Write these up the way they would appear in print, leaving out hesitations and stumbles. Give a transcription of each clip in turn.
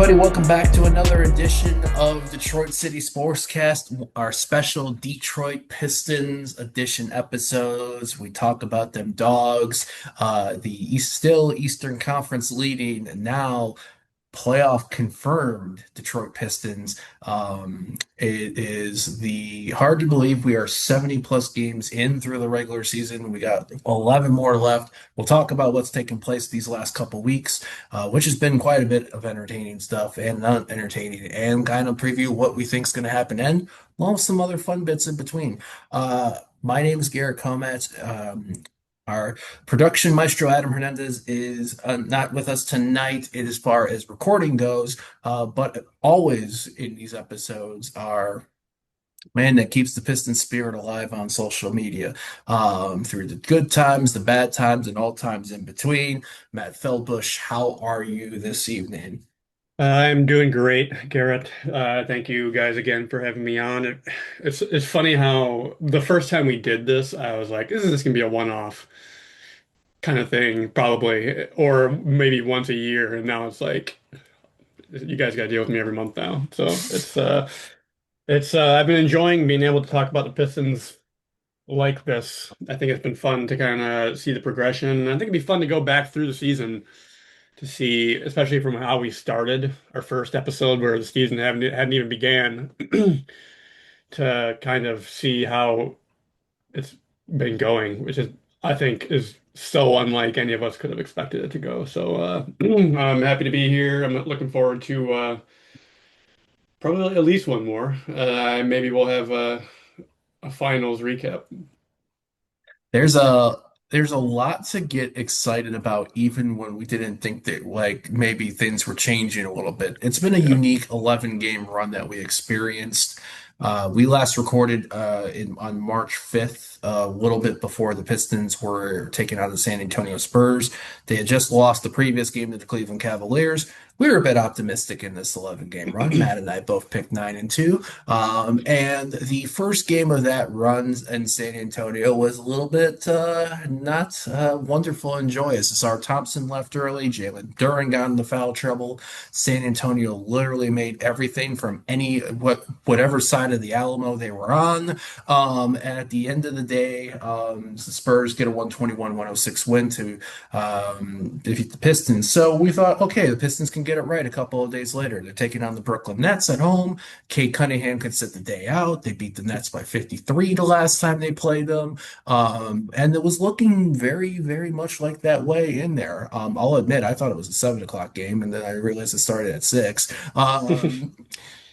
everybody. Welcome back to another edition of Detroit City Sportscast, our special Detroit Pistons edition episodes. We talk about them dogs, still Eastern Conference leading, and now playoff confirmed Detroit Pistons. It is the hard to believe we are 70 plus games in through the regular season. We got 11 more left. We'll talk about what's taken place these last couple weeks, which has been quite a bit of entertaining stuff and not entertaining, and kind of preview what we think is going to happen, and along with some other fun bits in between. My name is Garret and Matt. Our production maestro Adam Hernandez is not with us tonight as far as recording goes, but always in these episodes, our man that keeps the Piston spirit alive on social media, through the good times, the bad times, and all times in between. Matt Feldbush, how are you this evening? I'm doing great, Garrett. Thank you guys again for having me on. It's funny how the first time we did this, I was like, "This is just gonna be a one-off kind of thing, probably, or maybe once a year." And now it's like, you guys got to deal with me every month now. So I've been enjoying being able to talk about the Pistons like this. I think it's been fun to kind of see the progression. I think it'd be fun to go back through the season to see, especially from how we started our first episode where the season hadn't even began, to kind of see how it's been going, which is I think is so unlike any of us could have expected it to go. So I'm happy to be here. I'm looking forward to probably at least one more. Maybe we'll have a finals recap. There's a lot to get excited about, even when we didn't think that like maybe things were changing a little bit. It's been a Yeah. unique 11 game run that we experienced. We last recorded on March 5th, a little bit before the Pistons were taking on the San Antonio Spurs. They had just lost the previous game to the Cleveland Cavaliers. We were a bit optimistic in this 11 game run. Matt and I both picked 9-2. And the first game of that run in San Antonio was a little bit not wonderful and joyous. Asar Thompson left early. Jalen Duren got into foul trouble. San Antonio literally made everything from whatever side of the Alamo they were on. And at the end of the day, the Spurs get a 121-106 win to defeat the Pistons. So we thought, okay, the Pistons can get it right a couple of days later. They're taking on the Brooklyn Nets at home. Cade Cunningham could sit the day out. They beat the Nets by 53 the last time they played them. And it was looking very, very much like that way in there. I'll admit, I thought it was a 7 o'clock game, and then I realized it started at 6.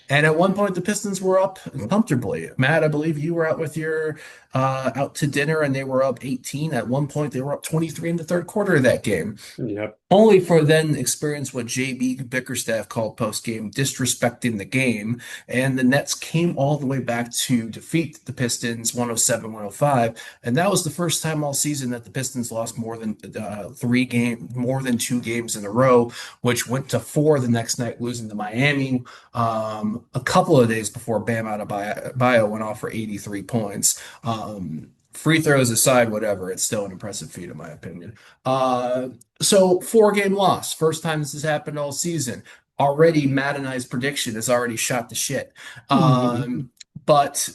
And at one point, the Pistons were up comfortably. Matt, I believe you were out with your out to dinner, and they were up 18. At one point, they were up 23 in the third quarter of that game, Yep. only for then experience what JB Bickerstaff called post game disrespecting the game. And the Nets came all the way back to defeat the Pistons 107-105. And that was the first time all season that the Pistons lost more than 2 games in a row, which went to 4 the next night, losing to Miami a couple of days before Bam Adebayo went off for 83 points. Free throws aside, whatever, it's still an impressive feat, in my opinion. So 4 game loss. First time this has happened all season. Already, Matt and I's prediction has already shot the shit. But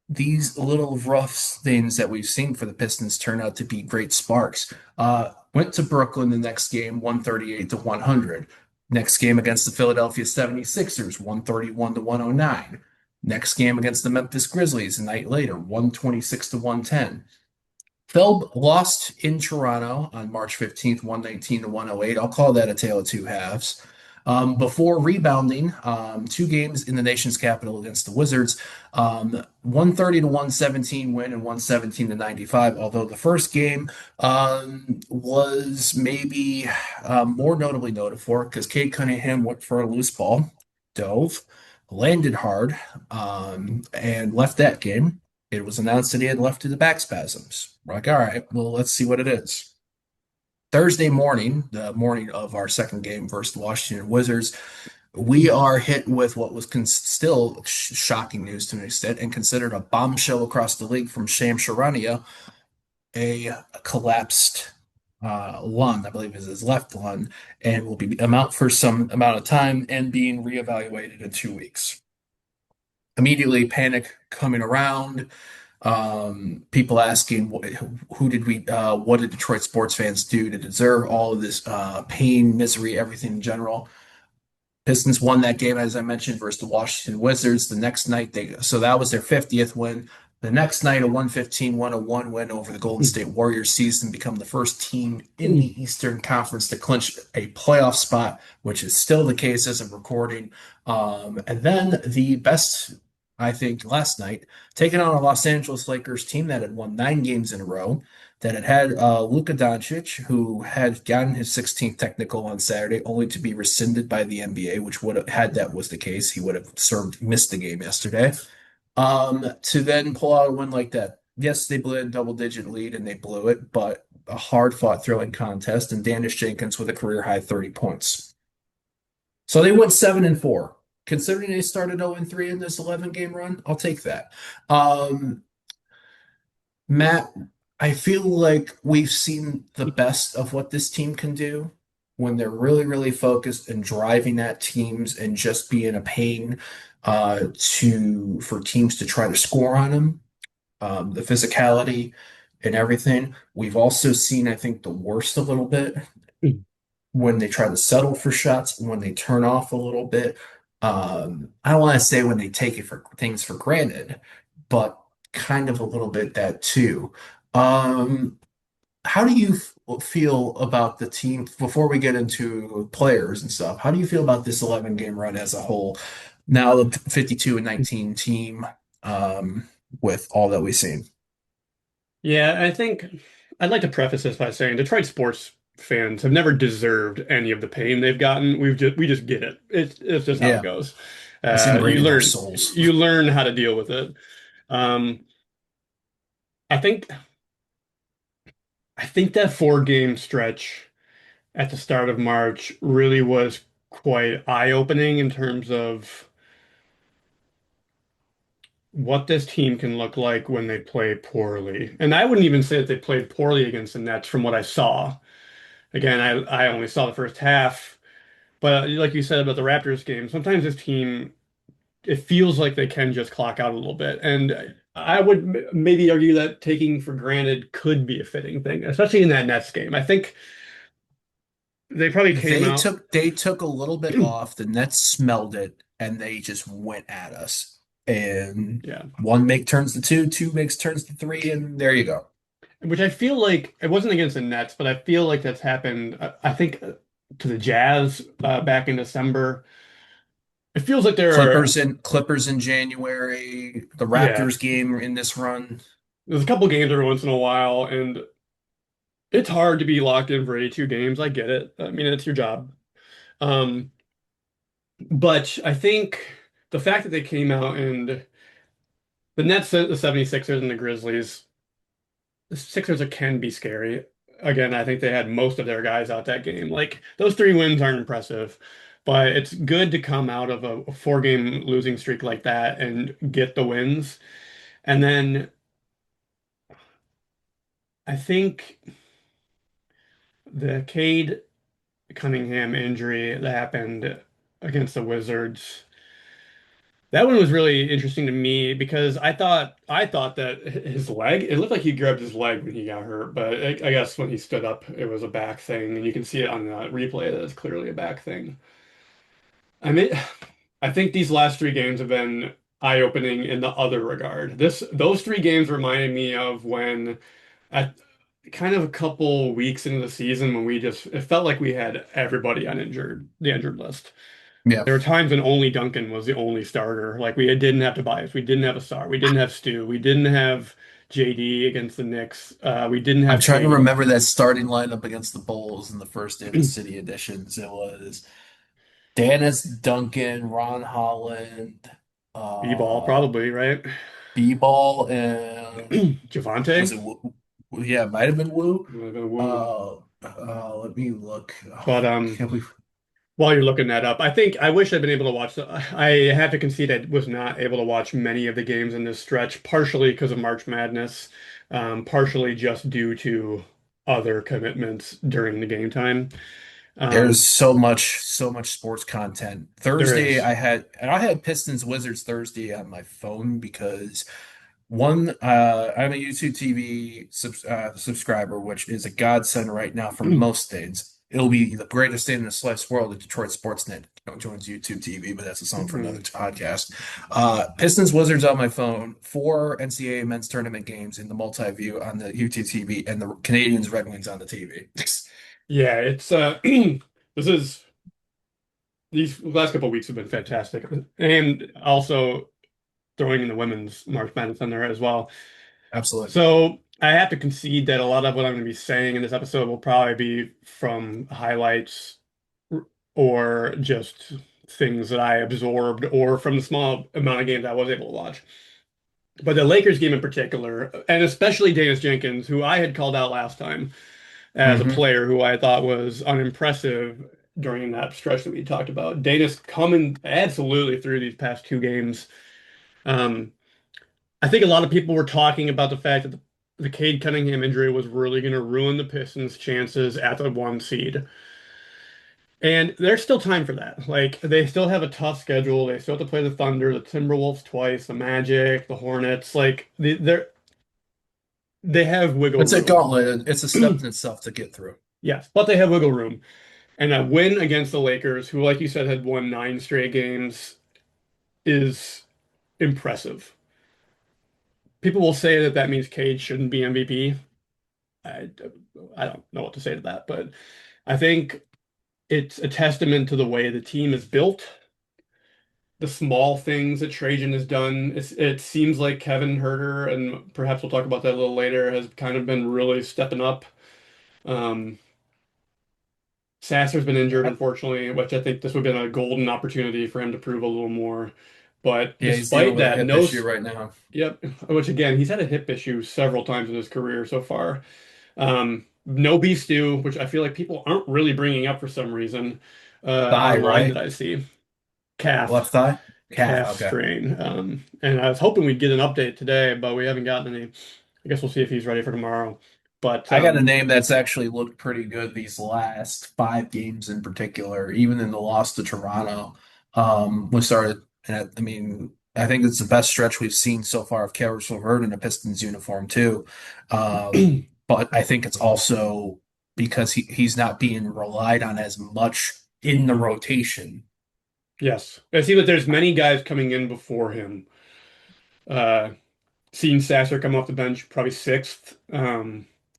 these little rough things that we've seen for the Pistons turn out to be great sparks. Went to Brooklyn the next game, 138-100. Next game against the Philadelphia 76ers, 131-109. Next game against the Memphis Grizzlies a night later, 126-110. Phil lost in Toronto on March 15th, 119-108. I'll call that a tale of two halves. Before rebounding 2 games in the nation's capital against the Wizards, 130-117 win and 117-95. Although the first game was maybe more notably noted for because Cade Cunningham went for a loose ball, dove, landed hard, and left that game. It was announced that he had left to the back spasms. We're like, all right, well, let's see what it is. Thursday morning, the morning of our second game versus the Washington Wizards, we are hit with what was still shocking news to an extent and considered a bombshell across the league from Sham Charania, a collapsed lung, I believe is his left lung, and will be out for some amount of time and being reevaluated in 2 weeks. Immediately, panic coming around. People asking, who did we, what did Detroit sports fans do to deserve all of this pain, misery, everything in general? Pistons won that game, as I mentioned, versus the Washington Wizards. The next night, so that was their 50th win. The next night, a 115-101 win over the Golden State Warriors season, become the first team in the Eastern Conference to clinch a playoff spot, which is still the case as of recording. And then the best, I think, last night, taking on a Los Angeles Lakers team that had won 9 games in a row, that had Luka Doncic, who had gotten his 16th technical on Saturday, only to be rescinded by the NBA, which would have, had that was the case, he would have missed the game yesterday. To then pull out a win like that. Yes, they blew a double-digit lead and they blew it, but a hard-fought throwing contest, and Danish Jenkins with a career-high 30 points. So they went 7-4. Considering they started 0-3 in this 11-game run, I'll take that. Um, Matt, I feel like we've seen the best of what this team can do when they're really, really focused and driving at teams and just being a pain to for teams to try to score on them. The physicality and everything. We've also seen, I think, the worst a little bit when they try to settle for shots, when they turn off a little bit. I don't want to say when they take it for things for granted, but kind of a little bit that too. Um, how do you feel about the team before we get into players and stuff? How do you feel about this 11 game run as a whole? Now the 52-19 team, with all that we've seen. Yeah, I think I'd like to preface this by saying Detroit sports fans have never deserved any of the pain they've gotten. We just get it. It's just how it Yeah, goes. it's Uh, ingrained you in our learn souls. you learn how to deal with it. Um, I think I think that 4 game stretch at the start of March really was quite eye-opening in terms of what this team can look like when they play poorly. And I wouldn't even say that they played poorly against the Nets from what I saw. Again, I only saw the first half, but like you said about the Raptors game, sometimes this team it feels like they can just clock out a little bit. And I would maybe argue that taking for granted could be a fitting thing, especially in that Nets game. I think they probably came They out. took they took a little bit off. The Nets smelled it, and they just went at us. And Yeah. one make turns to two, two makes turns to three, and there you go. Which I feel like it wasn't against the Nets, but I feel like that's happened. I think to the Jazz back in December. It feels like they're Clippers in January, the yeah. Raptors game in this run. There's a couple games every once in a while, and it's hard to be locked in for 82 games. I get it. I mean, it's your job. Um, but I think the fact that they came out and the Nets, the 76ers, and the Grizzlies, the Sixers can be scary. Again, I think they had most of their guys out that game. Like those 3 wins aren't impressive, but it's good to come out of a 4 game losing streak like that and get the wins. And then I think the Cade Cunningham injury that happened against the Wizards. That one was really interesting to me because I thought that his leg, it looked like he grabbed his leg when he got hurt, but I guess when he stood up, it was a back thing, and you can see it on the replay that it's clearly a back thing. I mean, I think these last 3 games have been eye-opening in the other regard. Those 3 games reminded me of when at kind of a couple weeks into the season when it felt like we had everybody on the injured list. Yeah. There were times when only Duncan was the only starter. Like we didn't have Tobias, we didn't have a star, we didn't have Stu, we didn't have JD against the Knicks, we didn't I'm have trying to Cade. remember that starting lineup against the Bulls in the first day of the city editions. It was Dennis Duncan, Ron Holland, B-ball uh, probably, right? B-ball, and was Javante, it Wu? Yeah, it might have been Wu. woo. Let me look. But Can't we? while you're looking that up, I think I wish I'd been able to watch I have to concede I was not able to watch many of the games in this stretch, partially because of March Madness, partially just due to other commitments during the game time. There's Um, so much sports content. there Thursday, is. I had Pistons Wizards Thursday on my phone because one, I'm a YouTube TV subscriber, which is a godsend right now for most days. It'll be the greatest day in the sliced world if Detroit Sportsnet joins YouTube TV, but that's a song for another Mhm. podcast. Pistons Wizards on my phone, four NCAA men's tournament games in the multi-view on the YouTube TV, and the Canadians Red Wings on the TV. Yeah, it's this is these last couple of weeks have been fantastic, and also throwing in the women's March Madness in there as well. Absolutely. So I have to concede that a lot of what I'm going to be saying in this episode will probably be from highlights or just things that I absorbed or from the small amount of games I was able to watch. But the Lakers game in particular, and especially Danis Jenkins, who I had called out last time as a Hmm. player who I thought was unimpressive during that stretch that we talked about. Danis coming absolutely through these past two games. Um, I think a lot of people were talking about the fact that the Cade Cunningham injury was really going to ruin the Pistons' chances at the one seed. And there's still time for that. Like they still have a tough schedule. They still have to play the Thunder, the Timberwolves twice, the Magic, the Hornets. Like they have wiggle It's a room. gauntlet. It's a step in itself to get through. Yes, but they have wiggle room. And a win against the Lakers, who, like you said, had won 9 straight games, is impressive. People will say that that means Cade shouldn't be MVP. I, I don't know what to say to that, but I think it's a testament to the way the team is built, the small things that Trajan has done. It seems like Kevin Herter, and perhaps we'll talk about that a little later, has kind of been really stepping up. Um, Sasser's been injured, unfortunately, which I think this would have been a golden opportunity for him to prove a little more. But Yeah, he's dealing despite with a that, hip issue right now. yep, which again, he's had a hip issue several times in his career so far. No beef stew, which I feel like people aren't really bringing up for some reason Thigh, online that right? I see. Calf, Left thigh? Calf. calf Okay. strain. And I was hoping we'd get an update today, but we haven't gotten any. I guess we'll see if he's ready for tomorrow. But I got a name that's actually looked pretty good these last five games in particular, even in the loss to Toronto. We started, and I mean, I think it's the best stretch we've seen so far of Caris LeVert in a Pistons uniform too. But I think it's also because he's not being relied on as much in the rotation. yes, I see that there's many guys coming in before him. Uh, Seen Sasser come off the bench, probably sixth.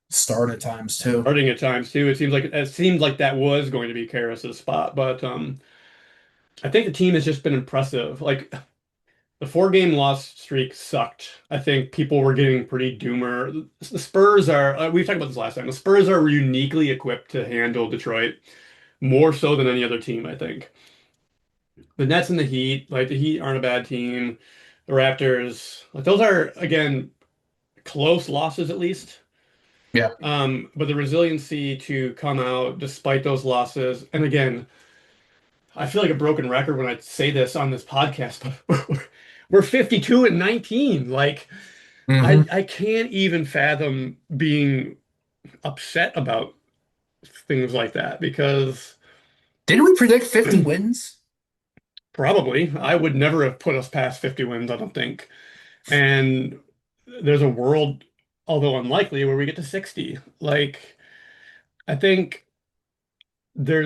Start at times too. Starting at times too. It seemed like that was going to be Karas's spot, but I think the team has just been impressive. Like the 4 game loss streak sucked. I think people were getting pretty doomer. The Spurs are, we've talked about this last time. The Spurs are uniquely equipped to handle Detroit more so than any other team, I think. The Nets and the Heat, like the Heat aren't a bad team. The Raptors, like those are again close losses at least. Yeah. But the resiliency to come out despite those losses, and again, I feel like a broken record when I say this on this podcast, but we're 52 and 19. Like I Hmm. I can't even fathom being upset about things like that because Didn't we predict 50 wins? probably I would never have put us past 50 wins, I don't think. And there's a world, although unlikely, where we get to 60. Like I think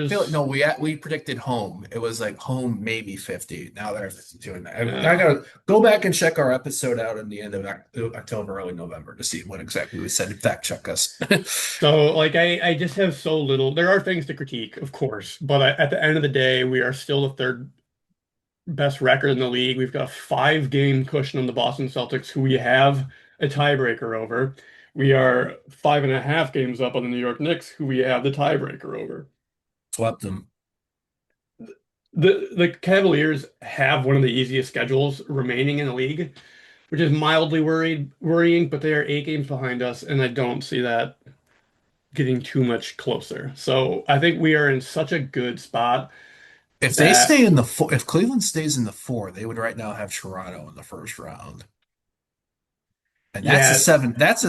Feel like, there's no, we predicted home. It was like home maybe 50. Now they're 52. And I uh, gotta go back and check our episode out in the end of October, early November to see what exactly we said. Fact check us. so like I just have so little. There are things to critique, of course, but at the end of the day, we are still the third best record in the league. We've got a 5 game cushion on the Boston Celtics, who we have a tiebreaker over. We are 5.5 games up on the New York Knicks, who we have the tiebreaker over. Swept them. The Cavaliers have one of the easiest schedules remaining in the league, which is mildly worrying, but they are 8 games behind us, and I don't see that getting too much closer. So I think we are in such a good spot If they that stay in the four, if Cleveland stays in the four, they would right now have Toronto in the first round. And that's a yeah, seven. That's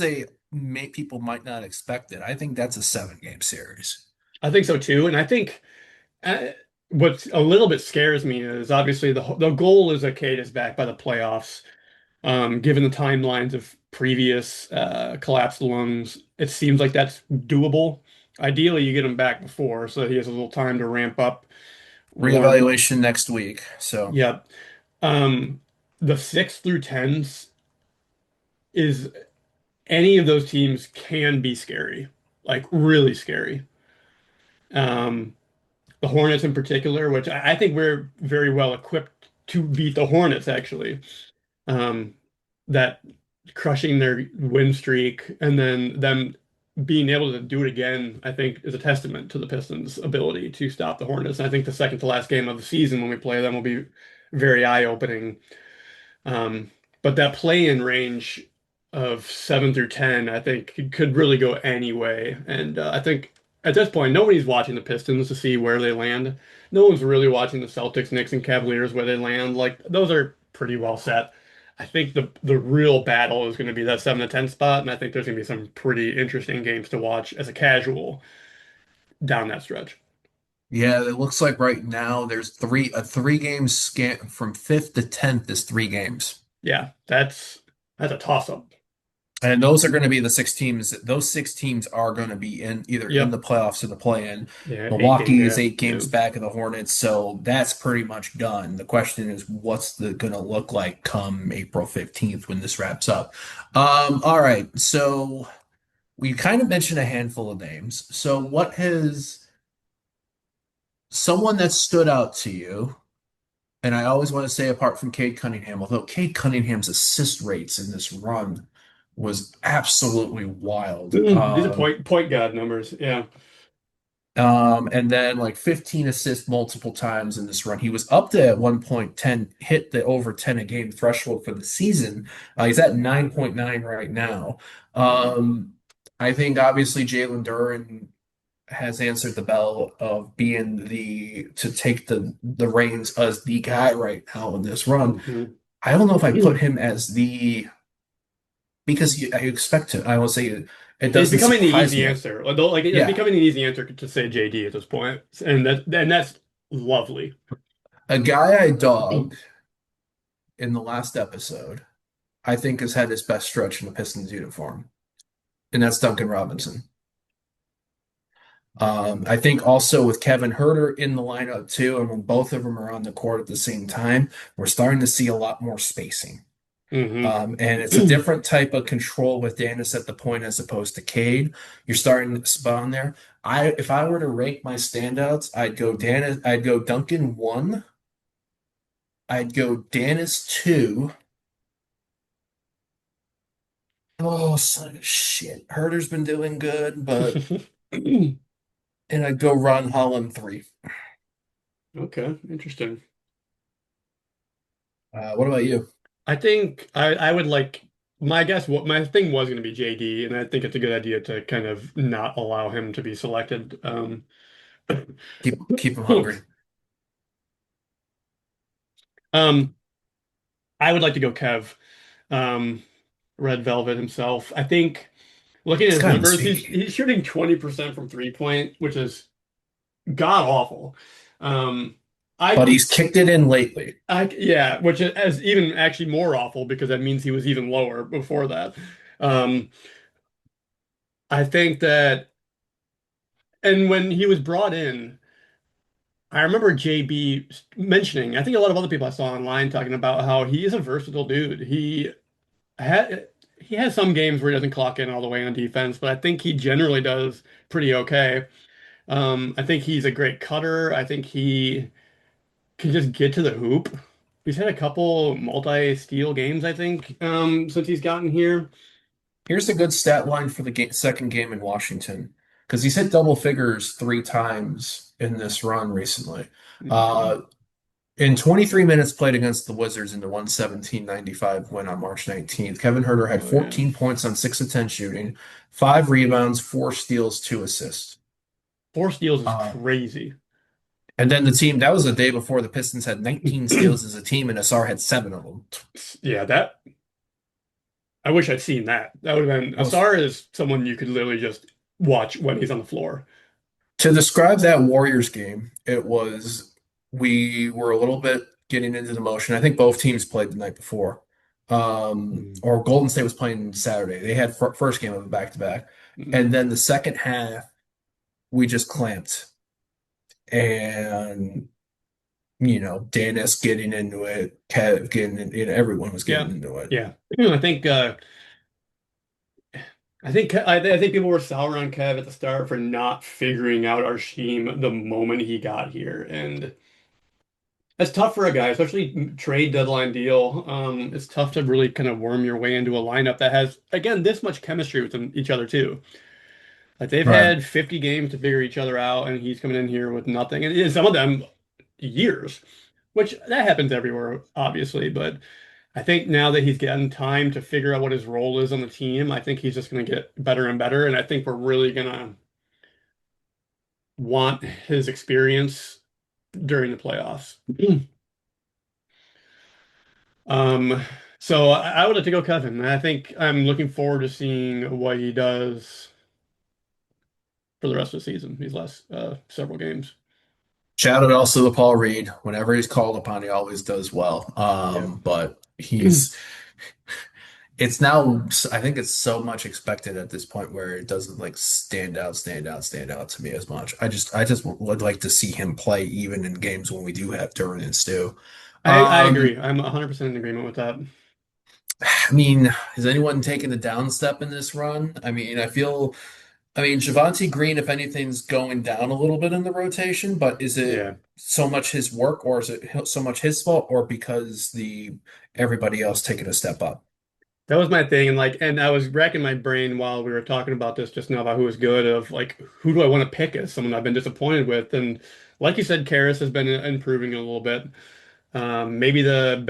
a people might not expect it. I think that's a 7 game series. I think so too, and I think uh, what a little bit scares me is obviously the goal is that Cade is back by the playoffs. Given the timelines of previous collapsed lungs, it seems like that's doable. Ideally, you get him back before so that he has a little time to ramp up, warm. Reevaluation next week. So Yep. Um, the six through tens is any of those teams can be scary, like really scary. Um, the Hornets in particular, which I think we're very well equipped to beat the Hornets, actually. Um, that crushing their win streak and then them being able to do it again, I think, is a testament to the Pistons' ability to stop the Hornets. And I think the second to last game of the season when we play them will be very eye-opening. Um, but that play-in range of 7 through 10, I think, could really go any way. And I think at this point, nobody's watching the Pistons to see where they land. No one's really watching the Celtics, Knicks, and Cavaliers where they land. Like those are pretty well set. I think the real battle is going to be that 7 to 10 spot, and I think there's going to be some pretty interesting games to watch as a casual down that stretch. yeah, it looks like right now there's a 3 game scan from fifth to 10th is 3 games. Yeah, that's a toss-up. And those are going to be the 6 teams. Those 6 teams are going to be in either in the Yep. playoffs or the play-in. Yeah, 8 game Milwaukee is gap. 8 games Yeah. back of the Hornets, so that's pretty much done. The question is, what's the going to look like come April 15th when this wraps up? All right, so we kind of mentioned a handful of names. So what has someone that stood out to you? And I always want to say, apart from Cade Cunningham, although Cade Cunningham's assist rates in this run was absolutely wild. These are point guard numbers. Yeah. And then like 15 assists multiple times in this run. He was up to at one point 10, hit the over 10 a game threshold for the season. He's at 9.9 right now. Um, I think obviously Jalen Duren has answered the bell of being the to take the reins as the guy right now in this run. hmm I don't know if I put him as the because I expect to. I will say it It's doesn't becoming the surprise easy me. answer. Like it's Yeah, becoming an easy answer to say JD at this point, and that's lovely. a guy I dogged in the last episode, I think has had his best stretch in the Pistons uniform, and that's Duncan Robinson. I think also with Kevin Herter in the lineup too, and when both of them are on the court at the same time, we're starting to see a lot more spacing. hmm And it's a different type of control with Danis at the point as opposed to Cade. You're starting to spawn there. If I were to rank my standouts, I'd go Duncan 1, I'd go Danis 2. Oh, son of shit. Herter's been doing good, but and I'd go Ron Holland 3. Okay, interesting. What about you? I think I would like my guess. What my thing was going to be JD, and I think it's a good idea to kind of not allow him to be selected. Keep him hungry. Um, I would like to go Kev, um, Red Velvet himself. I think looking at It's his kind of numbers, speedy, he's shooting 20% from 3 point, which is god awful. Um, but I he's kicked it in lately. yeah, which is even actually more awful because that means he was even lower before that. Um, I think that, and when he was brought in, I remember JB mentioning, I think a lot of other people I saw online talking about how he is a versatile dude. He has some games where he doesn't clock in all the way on defense, but I think he generally does pretty okay. I think he's a great cutter. I think he can just get to the hoop. He's had a couple multi-steal games, I think, since he's gotten here. Here's a good stat line for the second game in Washington, because he's hit double figures 3 times in this run recently. Okay. Uh, in 23 minutes played against the Wizards in the 117-95 win on March 19th, Kevin Herter had Oh yeah. 14 points on 6 of 10 shooting, 5 rebounds, 4 steals, 2 assists. 4 steals is Uh, crazy. and then the team, that was the day before the Pistons had 19 steals as a team, and Asar had 7 of them. Yeah, that. I wish I'd seen that. That would have been I was Asar is someone you could literally just watch when he's on the floor. To describe that Warriors game, it was we were a little bit getting into the motion. I think both teams played the night before. Mm. Or Golden State was playing Saturday. They had first game of a back-to-back. Mm. And then the second half, we just clamped. And, Dennis getting into it, Kev getting in, everyone was getting Yeah, into it. yeah. I think people were sour on Kev at the start for not figuring out our scheme the moment he got here, and it's tough for a guy, especially trade deadline deal. It's tough to really kind of worm your way into a lineup that has, again, this much chemistry with each other too. Like they've Right. had 50 games to figure each other out, and he's coming in here with nothing, and some of them years, which that happens everywhere, obviously. But I think now that he's gotten time to figure out what his role is on the team, I think he's just going to get better and better, and I think we're really going to want his experience during the playoffs. Um, so I would like to go Kevin. I think I'm looking forward to seeing what he does for the rest of the season, these last several games. Shout out also to Paul Reed. Whenever he's called upon, he always does well. Yeah. But it's now, I think it's so much expected at this point where it doesn't like stand out to me as much. I just would like to see him play even in games when we do have Duran and Stu. I Um, agree. I'm 100% in agreement with that. I mean, has anyone taken a down step in this run? I mean, Javante Green, if anything's going down a little bit in the rotation, but is it Yeah. so much his work or is it so much his fault or because the everybody else taking a step up? That was my thing, and I was racking my brain while we were talking about this just now about who was good, of like who do I want to pick as someone I've been disappointed with, and like you said, Karras has been improving a little bit. Maybe the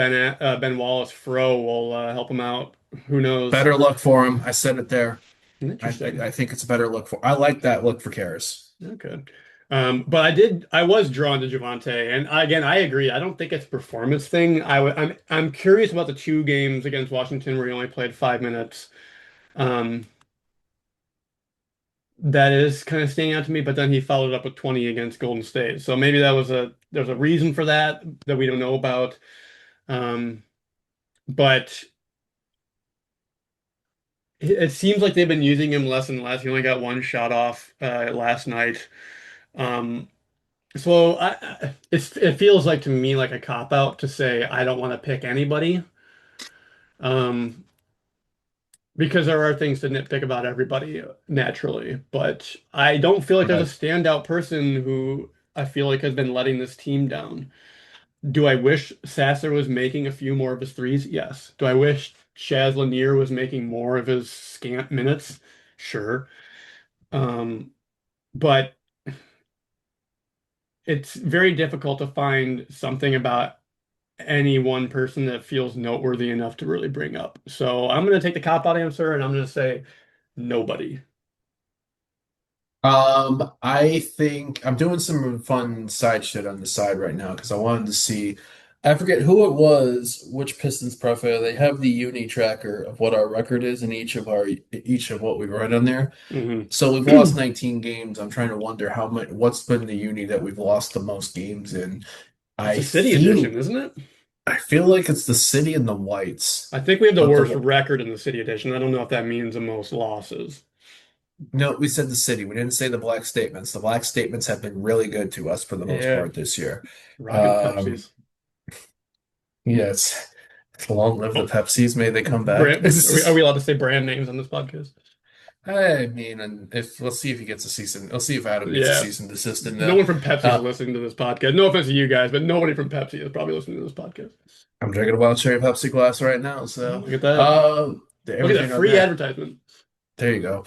Ben Wallace Fro will help him out. Who knows? Better look for him. I said it there. I Interesting. think it's a better look for. I like that look for Karras. Okay. But I was drawn to Javante, and again, I agree. I don't think it's a performance thing. I'm curious about the two games against Washington where he only played 5 minutes. Um, that is kind of standing out to me, but then he followed up with 20 against Golden State. So maybe there's a reason for that that we don't know about. Um, but it seems like they've been using him less and less. He only got one shot off last night. Um, So it feels like to me like a cop out to say I don't want to pick anybody, um, because there are things to nitpick about everybody naturally, but I don't feel like there's Right. a standout person who I feel like has been letting this team down. Do I wish Sasser was making a few more of his threes? Yes. Do I wish Shaz Lanier was making more of his scant minutes? Sure. Um, but it's very difficult to find something about any one person that feels noteworthy enough to really bring up. So I'm going to take the cop out answer and I'm going to say nobody. I think I'm doing some fun side shit on the side right now because I wanted to see. I forget who it was, which Pistons profile. They have the uni tracker of what our record is in each of what we write on there. Hmm. So we've lost 19 games. I'm trying to wonder how much what's been the uni that we've lost the most games in. It's I a city feel edition, isn't it? I feel like it's the City and the Whites, I think we have the but worst the record in the city edition. I don't know if that means the most losses. no, we said the city. We didn't say the black statements. The black statements have been really good to us for the most Yeah, part this year. rocking Um, Pepsis. yes, long live the Oh, Pepsis. May they come back. brand, are we allowed to say brand names on this podcast? I mean, and if let's see if he gets a season. Let's see if Adam gets a Yeah. cease and desist in No the. one from Pepsi is Uh, listening to this podcast. No offense to you guys, but nobody from Pepsi is probably listening to this podcast. I'm drinking a wild cherry Pepsi glass right now, so Look at that. uh, Look at that everything on free that. advertisement. There you go.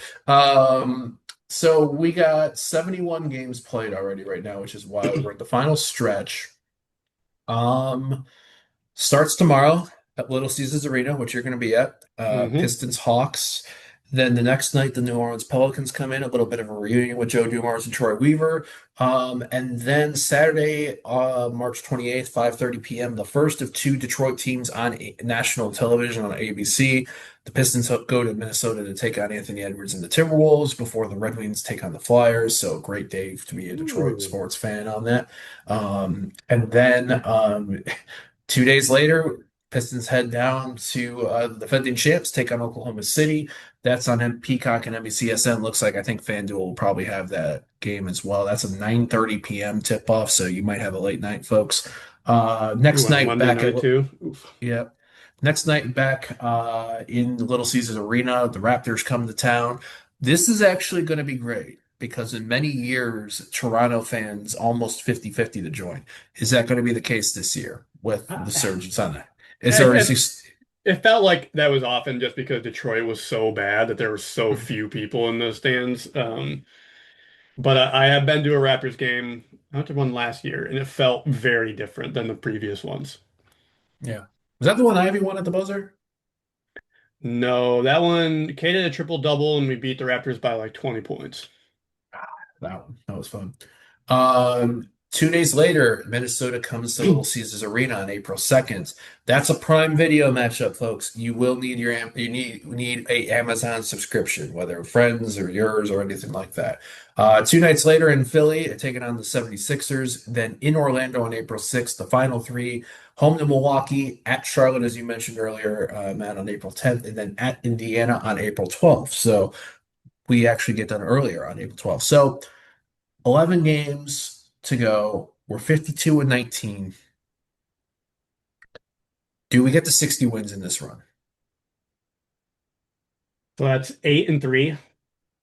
So we got 71 games played already right now, which is wild. We're at the final stretch. Um, Starts tomorrow at Little Caesars Arena, which you're going to be at. Hmm. Pistons Hawks. Then the next night, the New Orleans Pelicans come in, a little bit of a reunion with Joe Dumars and Troy Weaver. And then Saturday, March 28th, 5:30 p.m., the first of two Detroit teams on national television on ABC. The Pistons go to Minnesota to take on Anthony Edwards and the Timberwolves before the Red Wings take on the Flyers. So a great day to be a Detroit Ooh. sports fan on that. And then 2 days later, Pistons head down to the defending champs, take on Oklahoma City. That's on Peacock and NBCSN. Looks like I think FanDuel will probably have that game as well. That's a 9:30 p.m. tip-off, so you might have a late night, folks. Ooh, Next on a night Monday back at night too. Oof. yeah. Next night back in the Little Caesars Arena, the Raptors come to town. This is actually going to be great because in many years, Toronto fans almost 50-50 to join. Is that going to be the case this year with the Uh, surge on it? Is there is It, this, it felt like that was often just because Detroit was so bad that there were so few people in the stands. But I have been to a Raptors game. I went to one last year, and it felt very different than the previous ones. yeah. Was that the one Ivy won at the buzzer? No, that one, Cade did a triple double, and we beat the Raptors by like 20 points. That one. That was fun. 2 days later, Minnesota comes to Little Caesars Arena on April 2nd. That's a Prime Video matchup, folks. You will need you need a Amazon subscription, whether friends or yours or anything like that. 2 nights later in Philly, taking on the 76ers. Then in Orlando on April 6th, the final three, home to Milwaukee, at Charlotte, as you mentioned earlier, Matt, on April 10th, and then at Indiana on April 12th. So we actually get done earlier on April 12th. So 11 games to go. We're 52 and 19. Do we get to 60 wins in this run? So that's 8-3.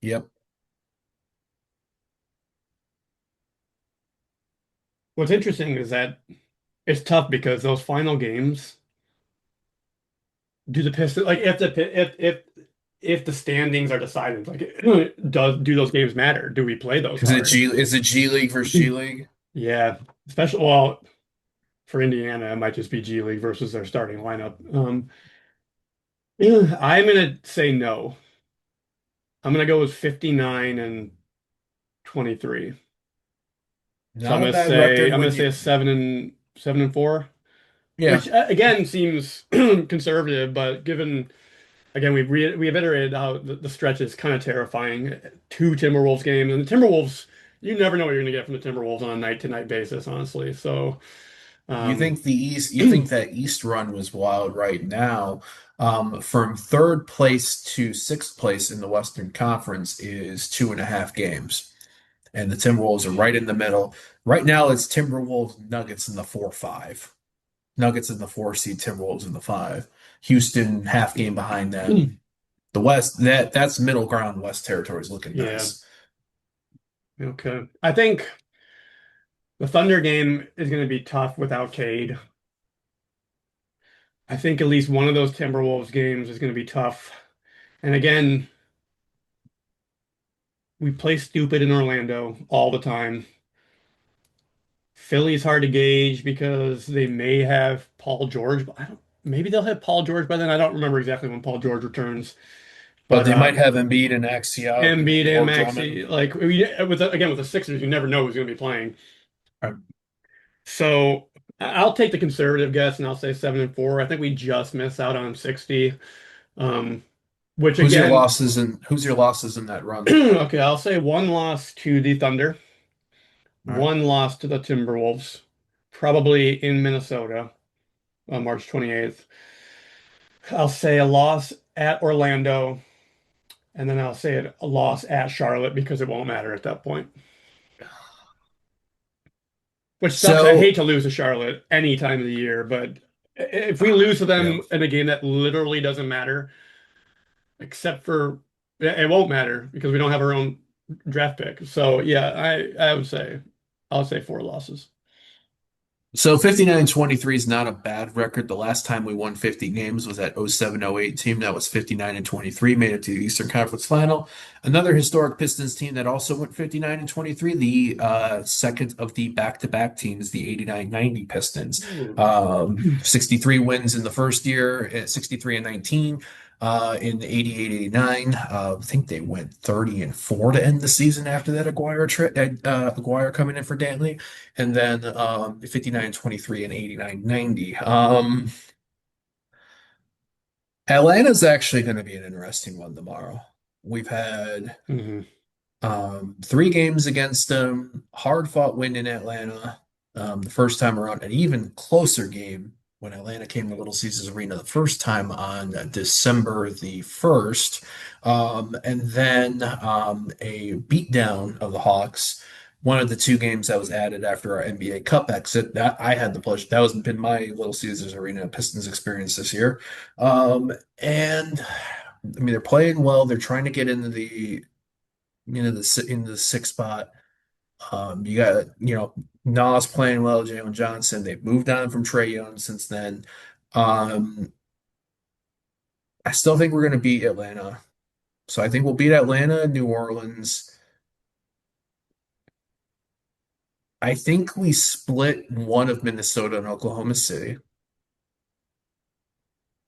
Yep. What's interesting is that it's tough because those final games, do the Pistons like if the standings are decided, like do those games matter? Do we play those hard? Is it G League versus G League? Yeah, especially well for Indiana, it might just be G League versus their starting lineup. Yeah, I'm gonna say no. I'm gonna go with 59 and 23. So Not a bad record I'm gonna when say you a 7-4, yeah. which again seems conservative, but given again we've iterated how the stretch is kind of terrifying. Two Timberwolves games, and the Timberwolves, you never know what you're gonna get from the Timberwolves on a night-to-night basis, honestly. So um, You think that East run was wild right now. From third place to sixth place in the Western Conference is 2.5 games. And the Timberwolves are right in the middle. Right now, it's Timberwolves Nuggets in the 4-5. Nuggets in the 4 seed, Timberwolves in the five. Houston half game behind them. The West, that's middle ground West territory is looking yeah, nice. okay. I think the Thunder game is going to be tough without Cade. I think at least one of those Timberwolves games is going to be tough. And again, we play stupid in Orlando all the time. Philly's hard to gauge because they may have Paul George, but I don't, maybe they'll have Paul George by then. I don't remember exactly when Paul George returns. But But they might have Embiid and Axie out Embiid and or Drummond. Maxey, like again with the Sixers, you never know who's going to be playing. Right. So I'll take the conservative guess and I'll say 7-4. I think we just miss out on 60. Um, which again, Who's your losses in that run? okay, I'll say one loss to the Thunder, All right. one loss to the Timberwolves, probably in Minnesota on March 28th. I'll say a loss at Orlando, and then I'll say a loss at Charlotte because it won't matter at that point. Which sucks. I hate So to lose to Charlotte any time of the year, but if we lose to yeah. them in a game that literally doesn't matter, except for it won't matter because we don't have our own draft pick. So yeah, I would say I'll say four losses. So 59-23 is not a bad record. The last time we won 50 games was that 07-08 team that was 59-23, made it to the Eastern Conference Final. Another historic Pistons team that also went 59-23, the second of the back-to-back teams, the 89-90 Pistons. Ooh. 63 wins in the first year, at 63 and 19. in 88-89. I think they went 30-4 to end the season after that Aguirre coming in for Dantley, and then 59-23 and 89-90. Atlanta's actually going to be an interesting one tomorrow. We've had Hmm. three games against them, hard fought win in Atlanta the first time around, an even closer game when Atlanta came to Little Caesars Arena the first time on December the 1st, and then a beatdown of the Hawks. One of the two games that was added after our NBA Cup exit. That I had the pleasure. That was been my Little Caesars Arena Pistons experience this year. And I mean, they're playing well. They're trying to get into the sixth spot. You got Nas playing well, Jalen Johnson. They've moved on from Trae Young since then. Um, I still think we're going to beat Atlanta, so I think we'll beat Atlanta, New Orleans. I think we split one of Minnesota and Oklahoma City.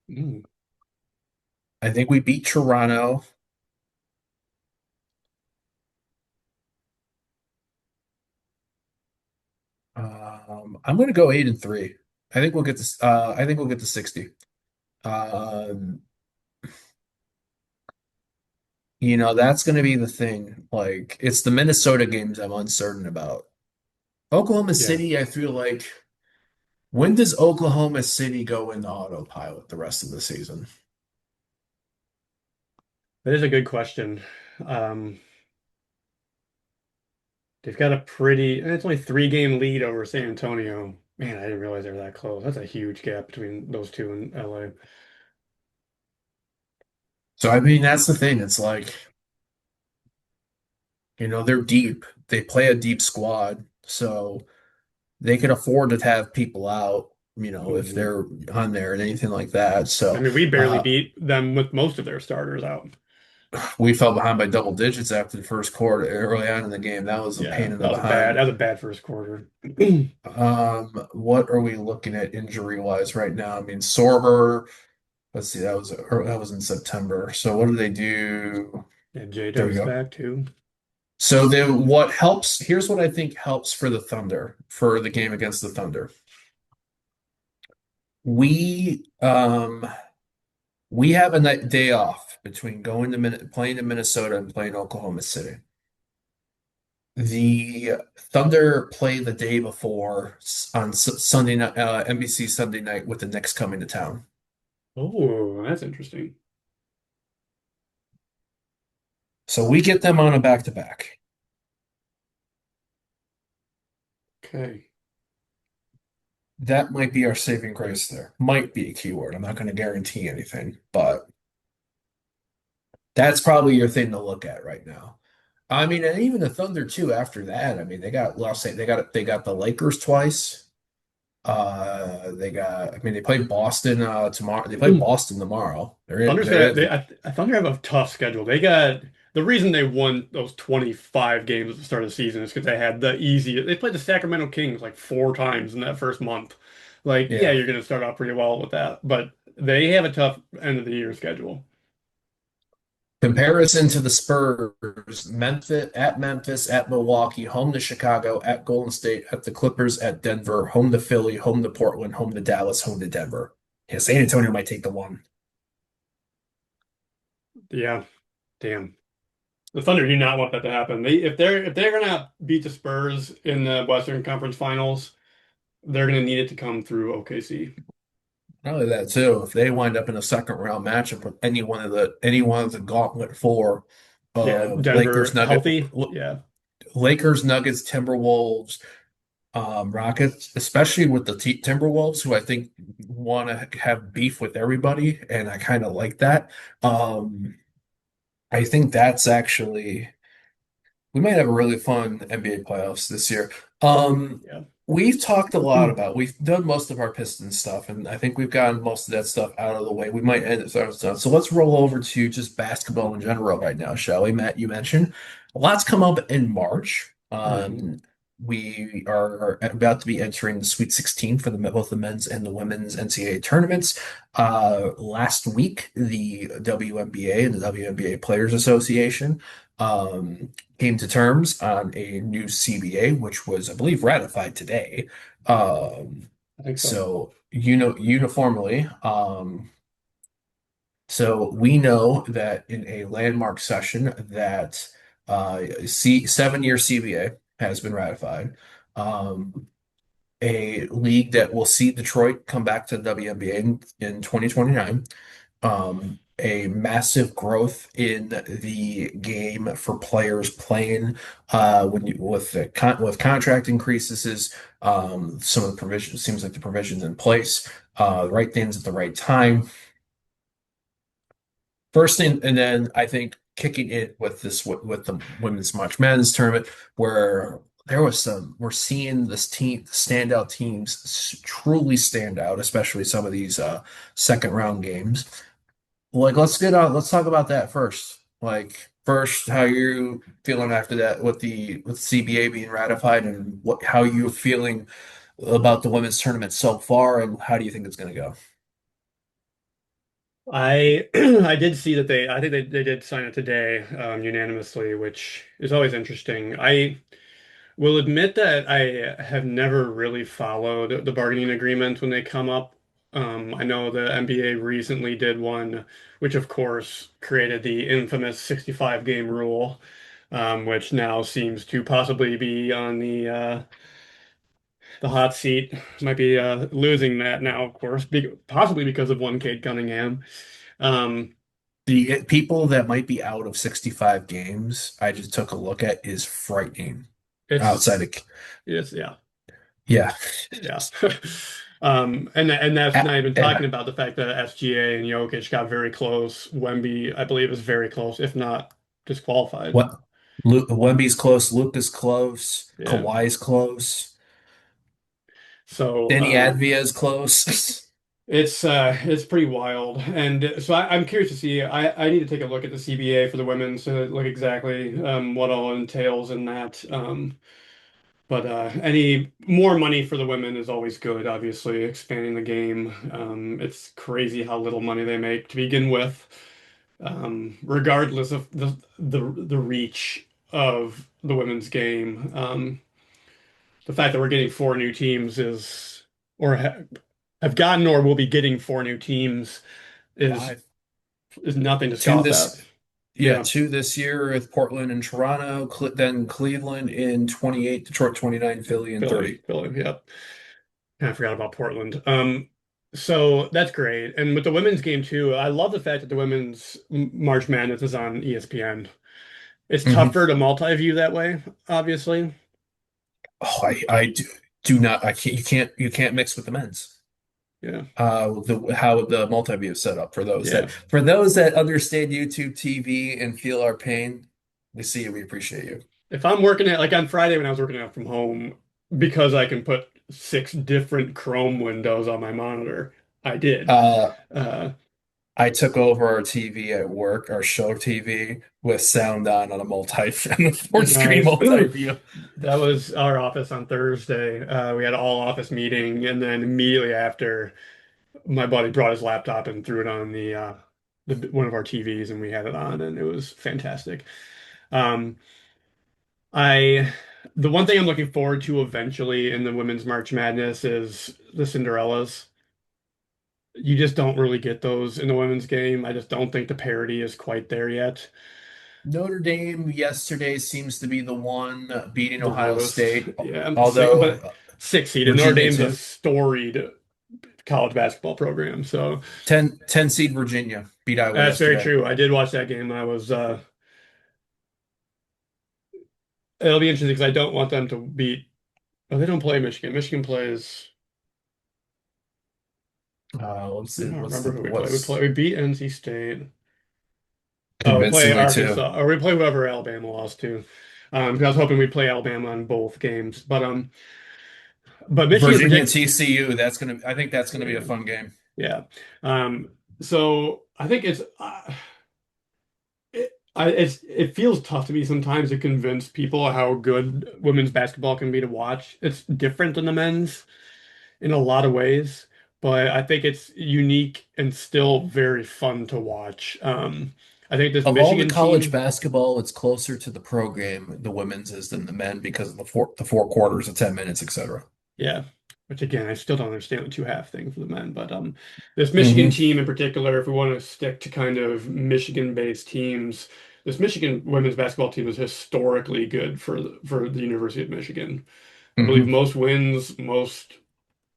Mm. I think we beat Toronto. I'm going to go 8-3. I think we'll get this. I think we'll get to 60. Um, that's going to be the thing. Like, it's the Minnesota games I'm uncertain about. Oklahoma Yeah, City, I feel like, when does Oklahoma City go into autopilot the rest of the season? that is a good question. Um, they've got a pretty, and it's only 3 game lead over San Antonio. Man, I didn't realize they were that close. That's a huge gap between those two in LA. So, I mean, that's the thing. It's like, they're deep. They play a deep squad. So they can afford to have people out, if Hmm. they're on there and anything like that. I So mean, we barely uh, beat them with most of their starters out. we fell behind by double digits after the first quarter early on in the game. That was a Yeah, pain in the that was bad. behind. That was a bad first quarter. What are we looking at injury wise right now? I mean, Sorber, let's see, that was in September. So what do they do? And There we J-Dub's go. back too. So then what helps, here's what I think helps for the Thunder, for the game against the Thunder. We we have a day off between going to playing in Minnesota and playing Oklahoma City. The Thunder play the day before on Sunday night, NBC Sunday night with the Knicks coming to town. Oh, that's interesting. So we get them on a back-to-back. Okay. That might be our saving grace there. Might be a keyword. I'm not going to guarantee anything, but that's probably your thing to look at right now. I mean, and even the Thunder too. After that, I mean, they got they got the Lakers twice. I mean, they play Boston tomorrow. They play Boston tomorrow. Thunder's They're got in. Thunder have a tough schedule. They got the reason they won those 25 games at the start of the season is because they had the easy. They played the Sacramento Kings like 4 times in that first month. Like, yeah, Yeah. you're gonna start off pretty well with that, but they have a tough end of the year schedule. Comparison to the Spurs, Memphis, at Milwaukee, home to Chicago, at Golden State, at the Clippers, at Denver, home to Philly, home to Portland, home to Dallas, home to Denver. Yeah, San Antonio might take the one. Yeah, damn. The Thunder do not want that to happen. If they're gonna beat the Spurs in the Western Conference Finals, they're gonna need it to come through OKC. Not only that too, if they wind up in a second round matchup with any one of the Gauntlet Four, Yeah, Denver healthy. Yeah. Lakers, Nuggets, Timberwolves, Rockets, especially with the Timberwolves, who I think want to have beef with everybody, and I kind of like that. Um, I think that's actually we might have a really fun NBA playoffs this year. Um, Yeah. we've talked a lot about we've done most of our Pistons stuff, and I think we've gotten most of that stuff out of the way. We might end it with our stuff. So let's roll over to just basketball in general right now, shall we? Matt, you mentioned a lot's come up in March. Mhm. we are about to be entering the Sweet 16 for both the men's and the women's NCAA tournaments. Last week, the WNBA and the WNBA Players Association came to terms on a new CBA, which was, I believe, ratified today. Um, I think so. so, uniformly, so we know that in a landmark session that seven-year CBA has been ratified. Um, a league that will see Detroit come back to the WNBA in 2029. A massive growth in the game for players playing with contract increases. Some of the provisions seems like the provisions in place, right things at the right time. First thing, and then I think kicking it with with the women's March Madness tournament, where there was we're seeing this team, standout teams truly stand out, especially some of these second round games. Like, let's talk about that first. Like, first, how you feeling after that with the CBA being ratified, and how you feeling about the women's tournament so far, and how do you think it's going to go? I I did see that I think they did sign it today unanimously, which is always interesting. I will admit that I have never really followed the bargaining agreement when they come up. I know the NBA recently did one, which of course created the infamous 65 game rule, which now seems to possibly be on the hot seat. Might be losing that now, of course, possibly because of one Cade Cunningham. Um, The people that might be out of 65 games, I just took a look at, is frightening. it's Outside of, it's yeah. yeah, Yeah. And that's A- not even talking yeah. about the fact that SGA and Jokic got very close. Wemby, I believe, is very close, if not disqualified. What? Wemby's close, Luke is close, Yeah. Kawhi's close, So Denny Advia is close. it's pretty wild. And so I'm curious to see. I need to take a look at the CBA for the women to look exactly what all entails in that. But any more money for the women is always good, obviously, expanding the game. It's crazy how little money they make to begin with, regardless of the reach of the women's game. The fact that we're getting four new teams is, or have gotten or will be getting four new teams is Five. is nothing to Two scoff at. this, yeah, Yeah, two this year with Portland and Toronto, then Cleveland in 28, Detroit 29, Philly in Philly, 30. Philly, yep. I forgot about Portland. So that's great. And with the women's game too, I love the fact that the women's March Madness is on ESPN. It's Mhm. tougher to multi-view that way, obviously. Oh, I do not, I can't, you can't mix with the men's. Yeah. How the multi-view is set up Yeah. for those that understand YouTube TV and feel our pain. We see you, we appreciate you. If I'm working at like on Friday when I was working out from home, because I can put six different Chrome windows on my monitor, I did. Uh, Uh, I took over our TV at work, our show TV with sound on a on a four screen nice. multi-view. That was our office on Thursday. We had an all office meeting, and then immediately after, my buddy brought his laptop and threw it on the one of our TVs, and we had it on, and it was fantastic. Um, I the one thing I'm looking forward to eventually in the women's March Madness is the Cinderellas. You just don't really get those in the women's game. I just don't think the parity is quite there yet. Notre Dame yesterday seems to be the one beating The Ohio lowest, State, yeah, six, although but six seed. And Notre Virginia Dame's a too. storied college basketball program, so 10 seed Virginia beat Iowa that's very yesterday. true. I did watch that game. I was It'll be interesting because I don't want them to beat. Oh, they don't play Michigan. Michigan plays. Let's I see, don't remember who we play. what's We beat NC State. Oh, we play convincingly too. Arkansas, or we play whoever Alabama lost to. Because I was hoping we'd play Alabama on both games, but Michigan Virginia predict. TCU, I think that's gonna be a Yeah, fun game. yeah. So I think it feels tough to me sometimes to convince people how good women's basketball can be to watch. It's different than the men's in a lot of ways, but I think it's unique and still very fun to watch. I think this Of all the Michigan college team, basketball, it's closer to the pro game, the women's is than the men because of the four quarters of 10 minutes, etc. yeah, which again, I still don't understand the two half thing for the men, but this Michigan Hmm. team in particular, if we want to stick to kind of Michigan-based teams, this Michigan women's basketball team is historically good for the University of Michigan. I believe Hmm. most wins, most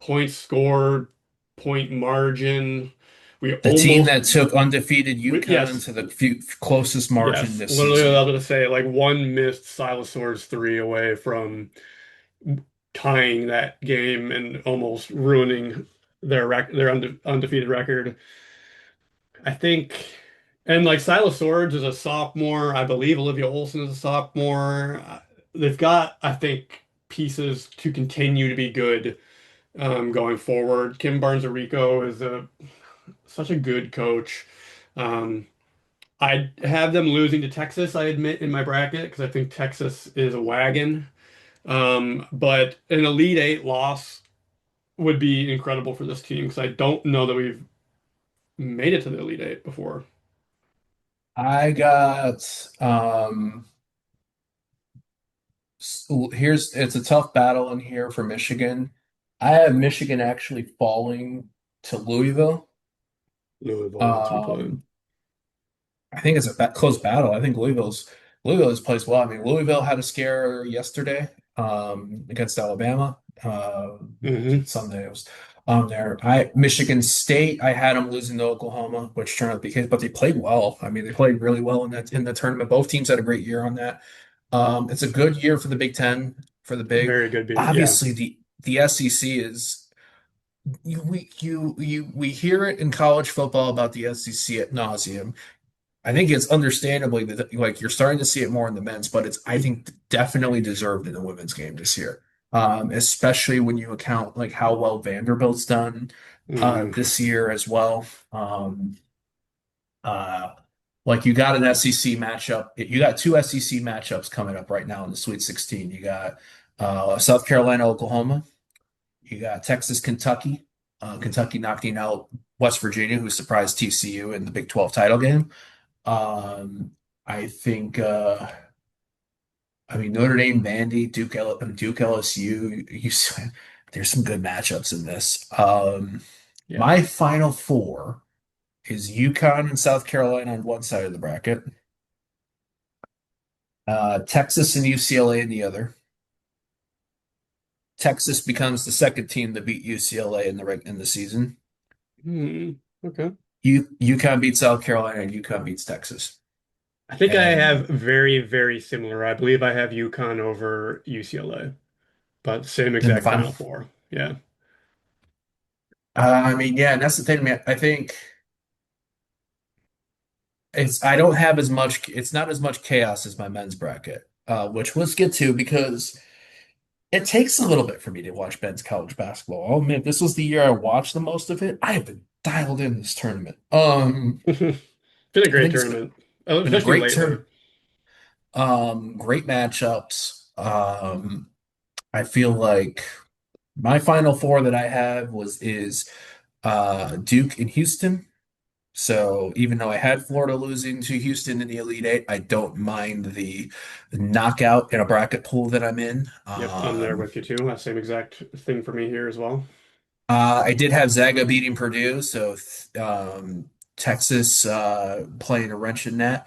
points scored, point margin. We The team almost, that took undefeated UConn yes, to the closest margin yes, this literally, I was season. going to say like one missed Silasors three away from tying that game and almost ruining their undefeated record. I think, and like Silas Swords is a sophomore. I believe Olivia Olson is a sophomore. They've got, I think, pieces to continue to be good going forward. Kim Barnes-Arico is a such a good coach. Um, I'd have them losing to Texas, I admit, in my bracket because I think Texas is a wagon. But an Elite Eight loss would be incredible for this team because I don't know that we've made it to the Elite Eight before. I got here's it's a tough battle in here for Michigan. I have Michigan actually falling to Louisville. Louisville wants to be playing. Um, I think it's a close battle. I think Louisville has plays well. I mean, Louisville had a scare yesterday against Alabama. Hmm. Sunday it was on there. I Michigan State. I had them losing to Oklahoma, which turned out to be the case, but they played well. I mean, they played really well in the tournament. Both teams had a great year on that. It's a good year for the Big Ten for the big. Very good beat. Yeah. Obviously, the SEC is we hear it in college football about the SEC at nauseum. I think it's understandably that like you're starting to see it more in the men's, but it's I think definitely deserved in the women's game this year. Especially when you account like how well Vanderbilt's done Mm. this year as well. Um, uh, like you got an SEC matchup. You got two SEC matchups coming up right now in the Sweet 16. You got South Carolina, Oklahoma. You got Texas, Kentucky. Kentucky knocking out West Virginia, who surprised TCU in the Big 12 title game. Um, I think, I mean, Notre Dame, Vandy, Duke, LSU. There's some good matchups in this. Yeah. My final four is UConn and South Carolina on one side of the bracket, Texas and UCLA on the other. Texas becomes the second team to beat UCLA in the season. Hmm. Okay. UConn beats South Carolina and UConn beats Texas. I think I have And very, very similar. I believe I have UConn over UCLA, but same in the exact final, Final Four. Yeah. I mean, yeah, and that's the thing, man. I think I don't have as much. It's not as much chaos as my men's bracket, which let's get to because it takes a little bit for me to watch men's college basketball. Oh man, this was the year I watched the most of it. I have been dialed in this tournament. Been a I great think it's tournament, been a especially great lately. tournament. Great matchups. I feel like my final four that I have was is Duke and Houston. So even though I had Florida losing to Houston in the Elite Eight, I don't mind the knockout in a bracket pool that I'm in. Yep, I'm there with you too. That same exact thing for me here as well. I did have Zaga beating Purdue, so Texas playing a wrench in that.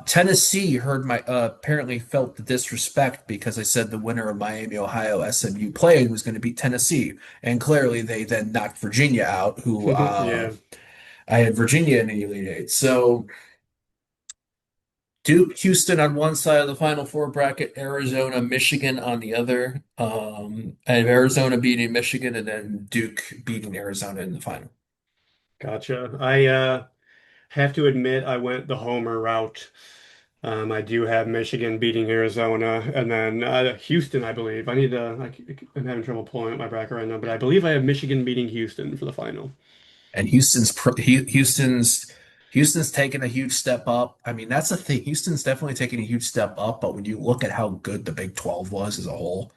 Tennessee heard my apparently felt the disrespect because I said the winner of Miami, Ohio, SMU played was going to beat Tennessee, and clearly they then knocked Virginia out, who Yeah, I had Virginia in the Elite Eight. So Duke, Houston on one side of the Final Four bracket, Arizona, Michigan on the other. I have Arizona beating Michigan and then Duke beating Arizona in the final. gotcha. I have to admit I went the homer route. I do have Michigan beating Arizona, and then Houston, I believe. I'm having trouble pulling up my bracket right now, but I believe I have Michigan beating Houston for the final. And Houston's Houston's taken a huge step up. I mean, that's the thing. Houston's definitely taking a huge step up, but when you look at how good the Big 12 was as a whole,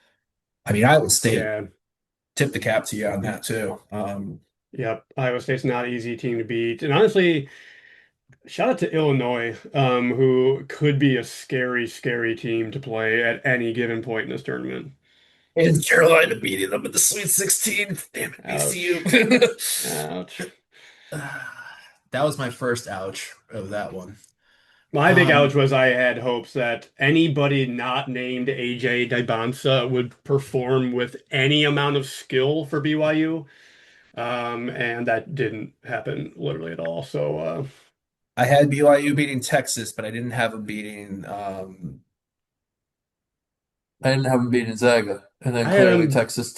I mean, Iowa State Yeah. tip the cap to you on that too. Yep. Iowa State's not an easy team to beat. And honestly, shout out to Illinois, who could be a scary, scary team to play at any given point in this tournament. And Carolina beating them in the Sweet 16. Damn it, BCU. Ouch. Ouch. That was my first ouch of that one. My big ouch Um, was I had hopes that anybody not named AJ Dybantsa would perform with any amount of skill for BYU. And that didn't happen literally at all. So I had BYU beating Texas, but I didn't have them beating Zaga. And then I had clearly him. Texas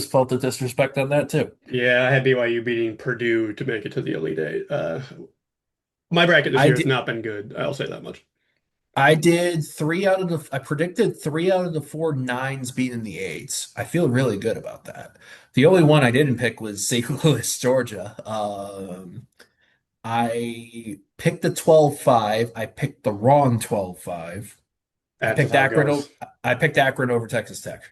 felt the disrespect on that too. Yeah, I had BYU beating Purdue to make it to the Elite Eight. My bracket this I year has did not been good. I'll say that much. I predicted 3 out of the 4 nines beating the eights. I feel really good about that. The only one I didn't pick was St. Louis, Georgia. I picked the 12-5. I picked the wrong 12-5. I That's just picked how it Akron goes. over, I picked Akron over Texas Tech.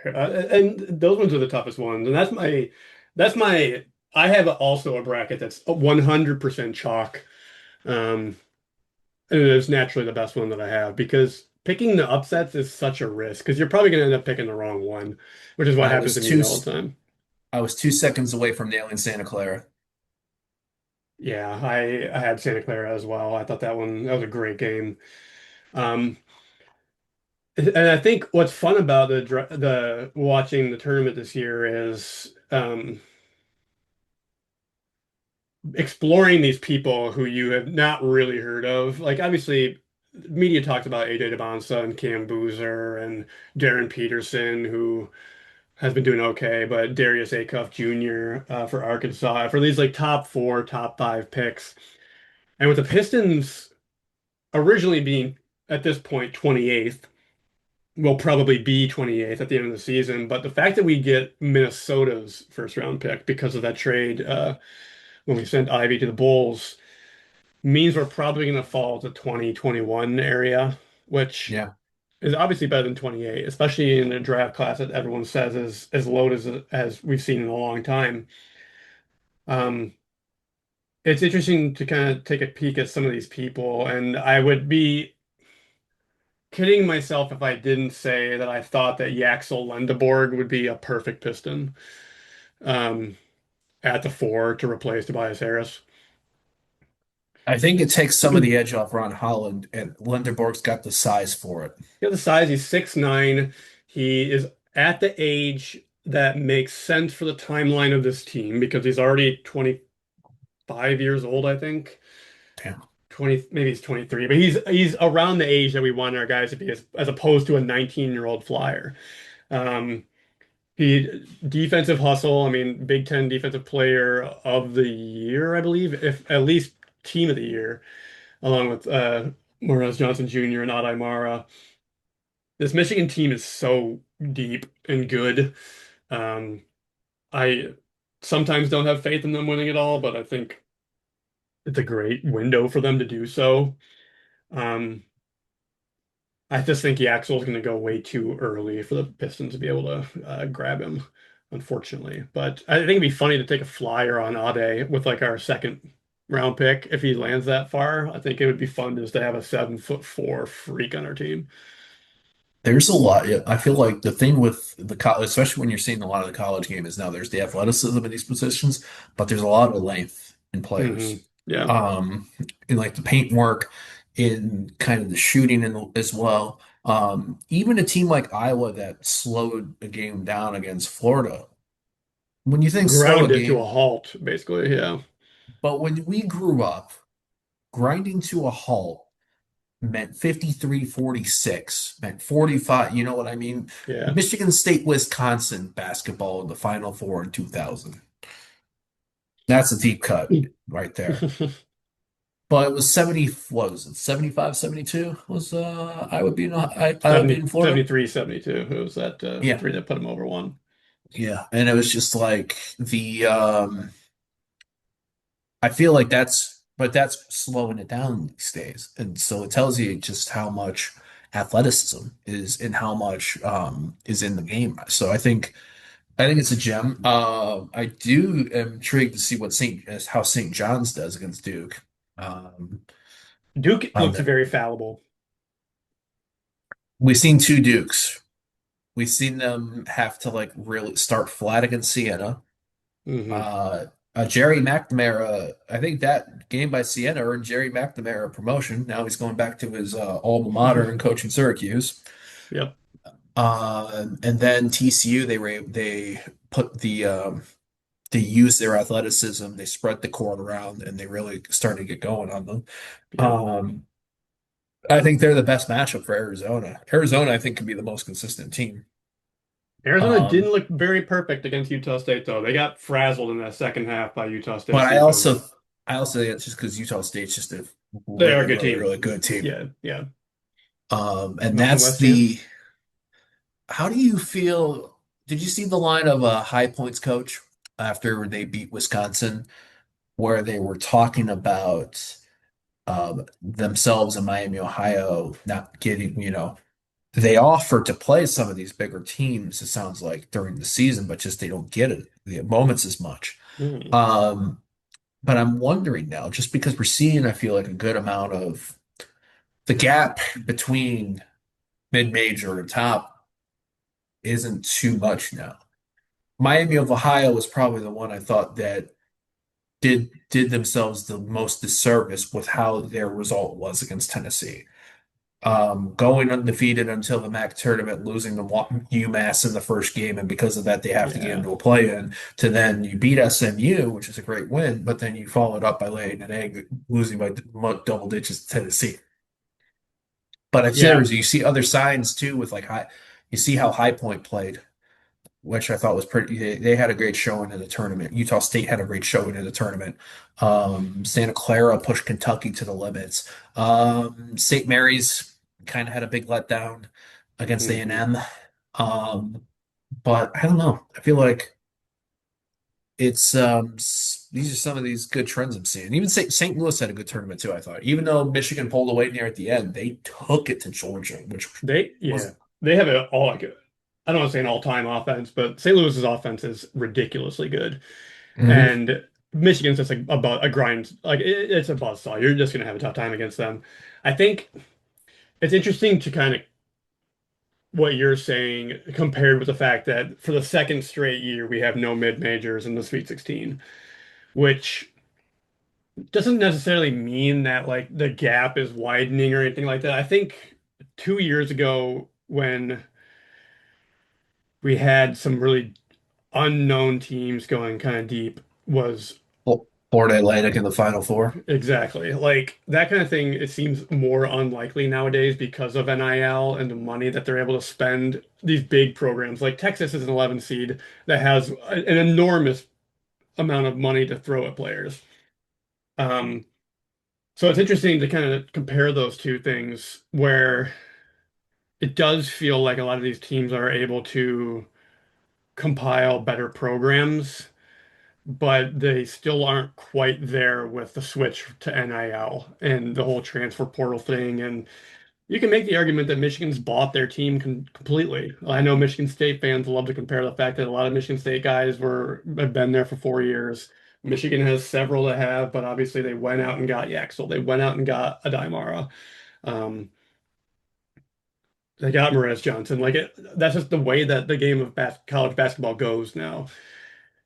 And those ones are the toughest ones. And that's my, I have also a bracket that's 100% chalk. Um, and it is naturally the best one that I have because picking the upsets is such a risk because you're probably going to end up picking the wrong one, which is what I happens was to two me all the time. I was 2 seconds away from nailing Santa Clara. Yeah, I had Santa Clara as well. I thought that was a great game. Um, and I think what's fun about the watching the tournament this year is exploring these people who you have not really heard of. Like obviously, media talks about AJ DeBonsa and Cam Boozer and Darren Peterson, who has been doing okay, but Darius Acuff Jr. For Arkansas for these like top four, top five picks, and with the Pistons originally being at this point 28th. Will probably be 28th at the end of the season. But the fact that we get Minnesota's first round pick because of that trade when we sent Ivy to the Bulls means we're probably going to fall to 2021 area, which Yeah. is obviously better than 28, especially in a draft class that everyone says is as low as we've seen in a long time. Um, it's interesting to kind of take a peek at some of these people, and I would be kidding myself if I didn't say that I thought that Yaxel Lendeborg would be a perfect Piston um, at the four to replace Tobias Harris. I think it takes some of the edge off Ron Holland, and Linderborg's got the size for it. He has the size, he's 6'9". He is at the age that makes sense for the timeline of this team because he's already 25 years old, I think. Damn. 20, maybe he's 23, but he's around the age that we want our guys to be as opposed to a 19-year-old flyer. Um, He defensive hustle. I mean, Big Ten Defensive Player of the Year, I believe, if at least Team of the Year, along with Morez Johnson Jr. and Adai Mara. This Michigan team is so deep and good. Um, I sometimes don't have faith in them winning it all, but I think it's a great window for them to do so. Um, I just think Yaxel is going to go way too early for the Pistons to be able to grab him, unfortunately. But I think it'd be funny to take a flyer on Ade with like our second round pick if he lands that far. I think it would be fun just to have a 7'4" freak on our team. There's a lot. Yeah, I feel like the thing with the college, especially when you're seeing a lot of the college game, is now there's the athleticism in these positions, but there's a lot of length in players. Yeah, Um, in like the paint work, in kind of the shooting as well. Even a team like Iowa that slowed a game down against Florida. When you think slow a grounded to a game, halt, basically. Yeah, but when we grew up, grinding to a halt meant 53-46, meant 45. You know what I mean? yeah. Michigan State, Wisconsin basketball in the Final Four in 2000. That's a deep cut right there. But it was 70, what was it? 75, 72 was I would be in 70, Florida. 73, 72. It was that Yeah. three that put him over one. Yeah. And it was just like I feel like that's slowing it down these days. And so it tells you just how much athleticism is and how much is in the game. So I think it's a gem. I do am intrigued to see what how St. John's does against Duke. Um, Duke on looks the very fallible. we've seen two Dukes. We've seen them have to like really start flat against Siena. Hmm. Uh, Jerry McNamara, I think that game by Siena earned Jerry McNamara a promotion. Now he's going back to his alma mater and coaching Syracuse. Yep. And then TCU, they put they use their athleticism, they spread the court around, and they really started to get going on them. Yep. Um, I think they're the best matchup for Arizona. Arizona, I think, could be the most consistent team. Arizona didn't Um, look very perfect against Utah State, though. They got frazzled in that second half by Utah but State's defense. I also think it's just because Utah State's just a They are a really, good really, team. really good team. Yeah, yeah. And Mountain that's West champs. the how do you feel? Did you see the line of a High Points coach after they beat Wisconsin, where they were talking about themselves in Miami, Ohio, not getting, they offered to play some of these bigger teams, it sounds like, during the season, but just they don't get it, the moments as much. Hmm. Um, but I'm wondering now, just because we're seeing, I feel like a good amount of the gap between mid-major and top isn't too much now. Miami of Ohio was probably the one I thought that did themselves the most disservice with how their result was against Tennessee. Going undefeated until the MAC tournament, losing to UMass in the first game, and because of that, they have to get Yeah. into a play-in. To then you beat SMU, which is a great win, but then you followed up by laying an egg, losing by double digits to Tennessee. But it's Yeah. interesting. You see other signs too with like high. You see how High Point played, which I thought was pretty. They had a great showing in the tournament. Utah State had a great showing in the tournament. Santa Clara pushed Kentucky to the limits. St. Mary's kind of had a big letdown against Hmm. A&M. Um, but I don't know. I feel like it's these are some of these good trends I'm seeing. Even St. Louis had a good tournament too, I thought. Even though Michigan pulled away near at the end, they took it to Georgia, which Yeah. was They have it all like I don't want to say an all-time offense, but St. Louis's offense is ridiculously good. Mhm. And Michigan's just like a grind, like it's a buzzsaw. You're just gonna have a tough time against them. I think it's interesting to kind of what you're saying compared with the fact that for the second straight year we have no mid-majors in the Sweet 16, which doesn't necessarily mean that like the gap is widening or anything like that. I think 2 years ago when we had some really unknown teams going kind of deep was Florida Atlantic in the Final Four. exactly like that kind of thing. It seems more unlikely nowadays because of NIL and the money that they're able to spend. These big programs like Texas is an 11 seed that has an enormous amount of money to throw at players. Um, so it's interesting to kind of compare those two things where it does feel like a lot of these teams are able to compile better programs, but they still aren't quite there with the switch to NIL and the whole transfer portal thing. And you can make the argument that Michigan's bought their team completely. I know Michigan State fans love to compare the fact that a lot of Michigan State guys have been there for 4 years. Michigan has several that have, but obviously they went out and got Yaxel. They went out and got Adaimara. Um, they got Morez Johnson. That's just the way that the game of college basketball goes now.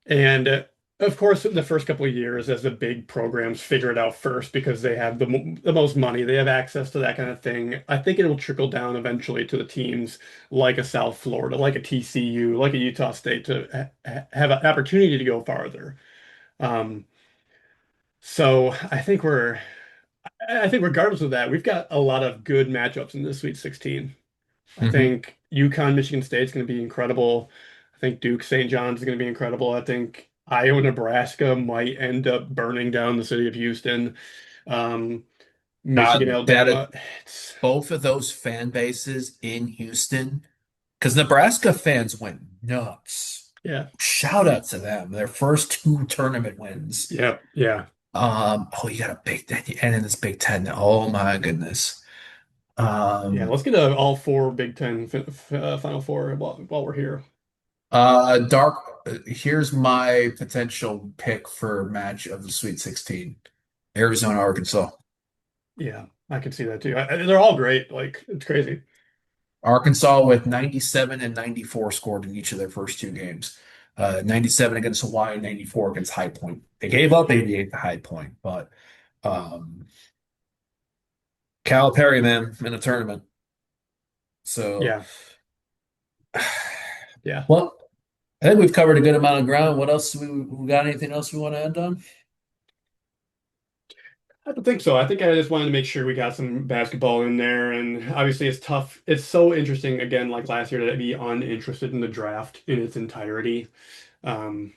And of course, the first couple of years, as the big programs figure it out first because they have the most money, they have access to that kind of thing. I think it will trickle down eventually to the teams like a South Florida, like a TCU, like a Utah State to have an opportunity to go farther. Um, so I think regardless of that, we've got a lot of good matchups in this Sweet 16. I Hmm. think UConn, Michigan State is going to be incredible. I think Duke, St. John's is going to be incredible. I think Iowa, Nebraska might end up burning down the city of Houston. Um, Michigan, God, Alabama. It's both of those fan bases in Houston, because Nebraska fans went nuts. yeah, Shout out to them, their first two tournament wins. yeah, yeah. Oh, you got a Big Ten, and in this Big Ten. Oh my goodness. Yeah, Um, let's get to all four Big Ten Final Four while we're here. Dark. Here's my potential pick for match of the Sweet 16. Arizona, Arkansas. Yeah, I can see that too. They're all great. Like it's crazy. Arkansas with 97 and 94 scored in each of their first two games. 97 against Hawaii, 94 against High Point. They gave up 88 to High Point, but um, Calipari, man, in a tournament. So, Yeah, yeah. well, I think we've covered a good amount of ground. What else? We got anything else we want to end on? I don't think so. I think I just wanted to make sure we got some basketball in there, and obviously it's tough. It's so interesting again, like last year, to be uninterested in the draft in its entirety. Um,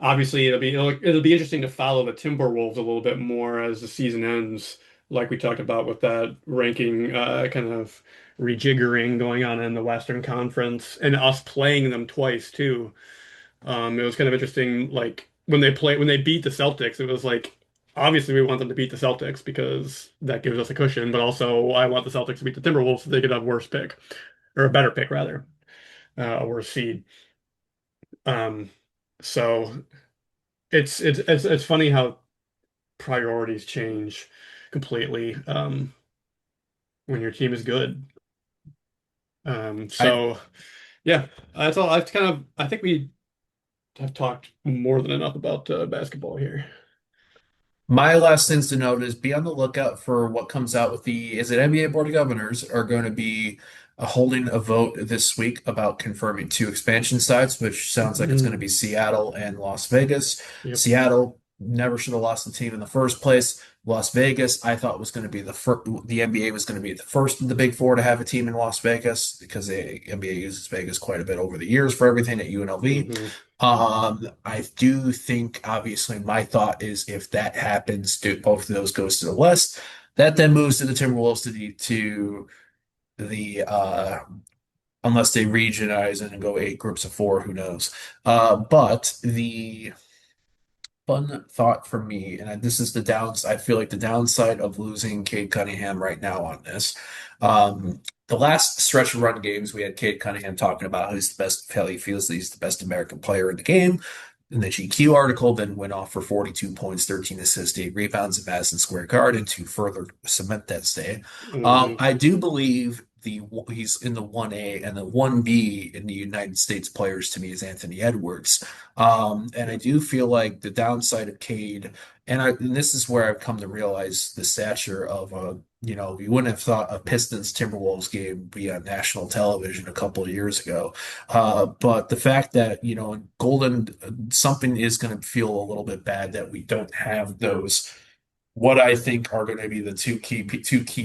Obviously, it'll be interesting to follow the Timberwolves a little bit more as the season ends, like we talked about with that ranking kind of rejiggering going on in the Western Conference, and us playing them twice too. It was kind of interesting, like when they beat the Celtics, it was like obviously we want them to beat the Celtics because that gives us a cushion, but also I want the Celtics to beat the Timberwolves so they could have a worse pick or a better pick rather, a worse seed. Um, so it's funny how priorities change completely when your team is good. I So yeah, that's all. I think we have talked more than enough about basketball here. My last things to note is be on the lookout for what comes out with the, is it NBA Board of Governors are going to be holding a vote this week about confirming two expansion sites, which sounds like it's going to Mm, be Seattle and Las Vegas. yep. Seattle never should have lost the team in the first place. Las Vegas, I thought was going to be the NBA was going to be the first of the big four to have a team in Las Vegas because the NBA uses Vegas quite a bit over the years for everything at UNLV. Hmm. I do think, obviously, my thought is if that happens, both of those goes to the West. That then moves to the Timberwolves to the unless they regionalize and go eight groups of four, who knows? But the fun thought for me, and this is the downs. I feel like the downside of losing Cade Cunningham right now on this. The last stretch of run games, we had Cade Cunningham talking about how he's the best, how he feels that he's the best American player in the game. In the GQ article, then went off for 42 points, 13 assists, 8 rebounds at Madison Square Garden to further cement that stay. Hmm. I do believe he's in the 1A and the 1B in the United States players to me is Anthony Edwards. And I Yep. do feel like the downside of Cade, and this is where I've come to realize the stature of you wouldn't have thought a Pistons Timberwolves game would be on national television a couple of years ago. But the fact that, in Golden, something is going to feel a little bit bad that we don't have those, what I think are going to be the two key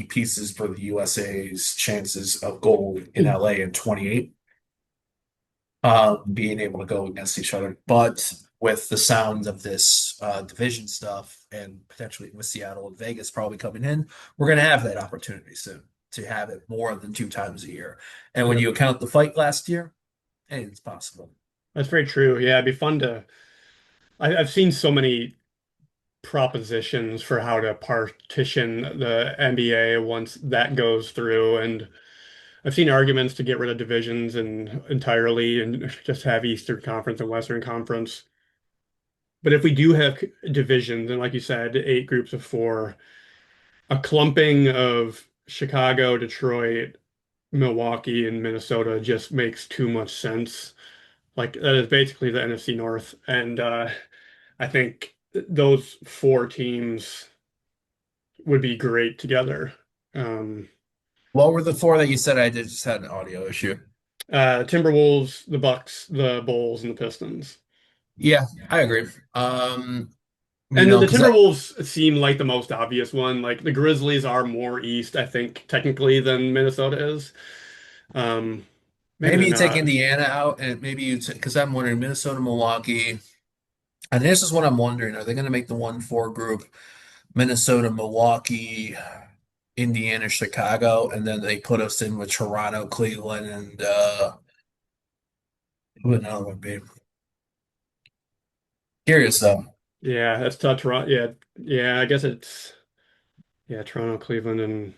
pieces for the USA's chances of gold in LA in 28, being able to go against each other. But with the sound of this division stuff and potentially with Seattle and Vegas probably coming in, we're going to have that opportunity soon to have it more than 2 times a year. And when you Yep. account the fight last year, hey, it's possible. That's very true. Yeah, it'd be fun to. I've seen so many propositions for how to partition the NBA once that goes through, and I've seen arguments to get rid of divisions and entirely and just have Eastern Conference and Western Conference. But if we do have divisions, and like you said, eight groups of four, a clumping of Chicago, Detroit, Milwaukee, and Minnesota just makes too much sense. Like that is basically the NFC North, and I think those four teams would be great together. Um, What were the four that you said? I did just had an audio issue. Timberwolves, the Bucks, the Bulls, and the Pistons. Yeah, I agree. And the Because Timberwolves seem like the most obvious one. Like the Grizzlies are more east, I think, technically than Minnesota is. Um, Maybe maybe they're you take not. Indiana out, and maybe because I'm wondering Minnesota, Milwaukee, and this is what I'm wondering: are they going to make the 1-4 group Minnesota, Milwaukee, Indiana, Chicago, and then they put us in with Toronto, Cleveland, and who would another one be? Curious though. Yeah, that's tough. Toronto. Yeah, yeah. I guess it's yeah, Toronto, Cleveland, and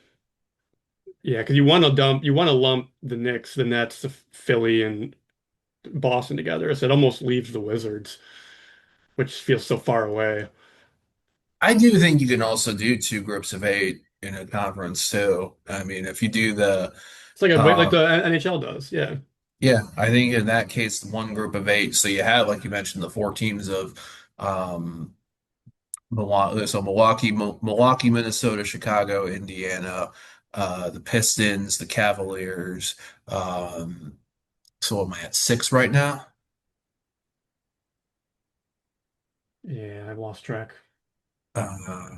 yeah, because you want to lump the Knicks, the Nets, the Philly, and Boston together. So it almost leaves the Wizards, which feels so far away. I do think you can also do two groups of eight in a conference too. I mean, if you do the It's like a like uh the NHL does. Yeah, yeah, I think in that case one group of eight. So you have, like you mentioned, the four teams of um Milwaukee, Minnesota, Chicago, Indiana, the Pistons, the Cavaliers. Um, so am I at six right now? yeah. I've lost track. Uh,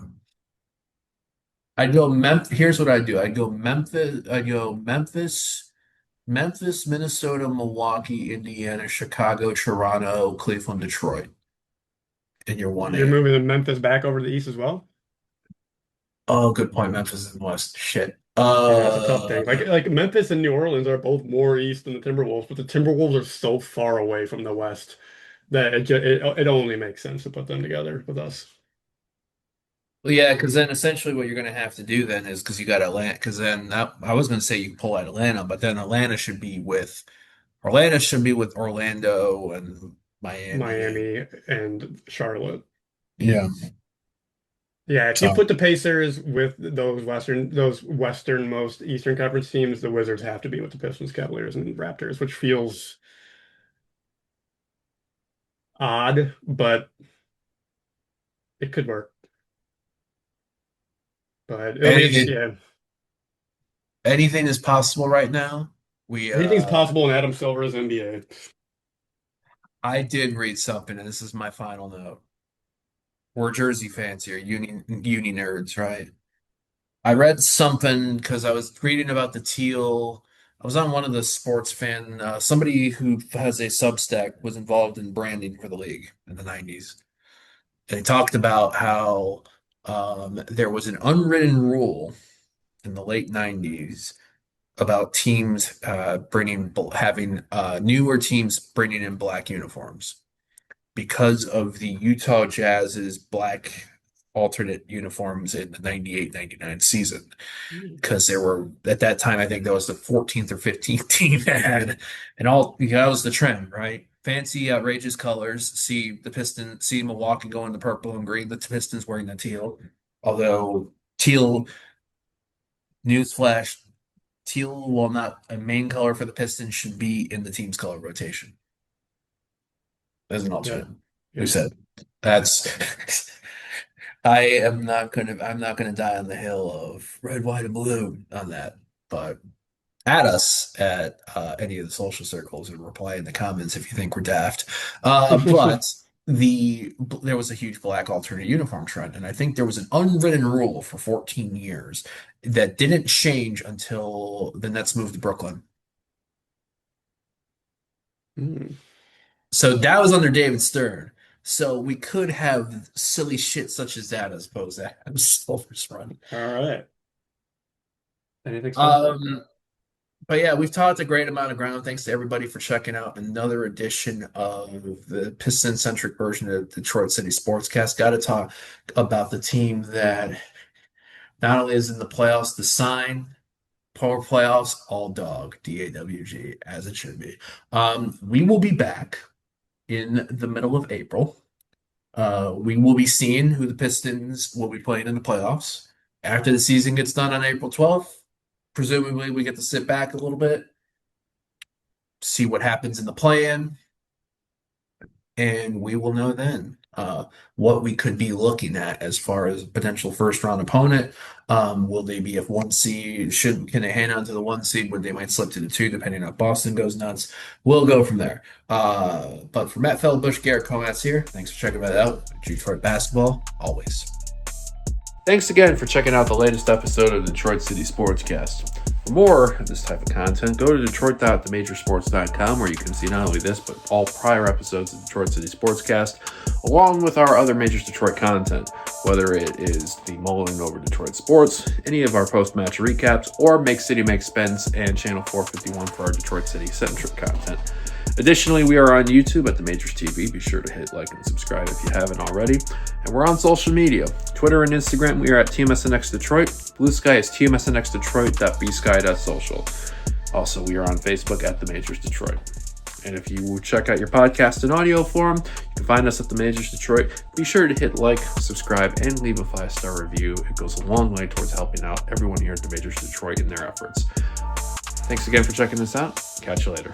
I'd go Memphis. Here's what I do. I'd go Memphis. I'd go Memphis, Minnesota, Milwaukee, Indiana, Chicago, Toronto, Cleveland, Detroit, and you're one You're eight. moving the Memphis back over to the East as well. Oh, good point. Memphis is in the West. Shit. Yeah, that's a tough thing. Like Memphis and New Orleans are both more East than the Timberwolves, but the Timberwolves are so far away from the West that it only makes sense to put them together with us. Well, yeah, because then essentially what you're going to have to do then is because you got Atlanta. Because then I was going to say you pull out Atlanta, but then Atlanta should be with Orlando and Miami. Miami and Charlotte. Yeah. Yeah, if you So put the Pacers with those westernmost Eastern Conference teams, the Wizards have to be with the Pistons, Cavaliers, and Raptors, which feels odd, but it could work. But it'll be anything yeah. anything is possible right now. We Anything's possible in Adam Silver's NBA. I did read something, and this is my final note. We're Jersey fans here, uni nerds, right? I read something because I was reading about the teal. I was on one of the sports fan, somebody who has a Substack was involved in branding for the league in the 90s. They talked about how there was an unwritten rule in the late 90s about teams having newer teams bringing in black uniforms because of the Utah Jazz's black alternate uniforms in the 98-99 season. Because there were at that time, I think that was the 14th or 15th team that had, and all that was the trend, right? Fancy, outrageous colors. See Milwaukee going the purple and green. The Pistons wearing the teal. Although teal, newsflash, teal, while not a main color for the Pistons, should be in the team's color rotation as an Yeah, alternate. Who yeah. said that's? I'm not gonna die on the hill of red, white, and blue on that. But at us at any of the social circles and reply in the comments if you think we're daft. But there was a huge black alternate uniform trend, and I think there was an unwritten rule for 14 years that didn't change until the Nets moved to Brooklyn. Hmm. So that was under David Stern. So we could have silly shit such as that as opposed to Adam Silver's run. All right. Anything's possible. Um, But yeah, we've talked a great amount of ground. Thanks to everybody for checking out another edition of the Piston-centric version of Detroit City Sportscast. Got to talk about the team that not only is in the playoffs, the sign, power playoffs, all dog, DAWG, as it should be. We will be back in the middle of April. We will be seeing who the Pistons will be playing in the playoffs. After the season gets done on April 12th, presumably we get to sit back a little bit, see what happens in the plan, and we will know then what we could be looking at as far as potential first round opponent. Will they be if one seed can they hang on to the one seed when they might slip to the two, depending on if Boston goes nuts? We'll go from there. But for Matt Feldbush, Garrett Comatz here. Thanks for checking that out. Detroit basketball, always. Thanks again for checking out the latest episode of Detroit City Sportscast. For more of this type of content, go to detroit.themajorsports.com where you can see not only this, but all prior episodes of Detroit City Sportscast, along with our other Majors Detroit content, whether it is the Mulling Over Detroit Sports, any of our post-match recaps, or Make City Make Spence and Channel 451 for our Detroit City-centric content. Additionally, we are on YouTube at The Majors TV. Be sure to hit like and subscribe if you haven't already. And we're on social media. Twitter and Instagram, we are at TMSNX Detroit. Blue Sky is TMSNXDetroit.bsky.social. Also, we are on Facebook at The Majors Detroit. And if you check out your podcast in audio form, you can find us at The Majors Detroit. Be sure to hit like, subscribe, and leave a 5-star review. It goes a long way towards helping out everyone here at The Majors Detroit in their efforts. Thanks again for checking this out. Catch you later.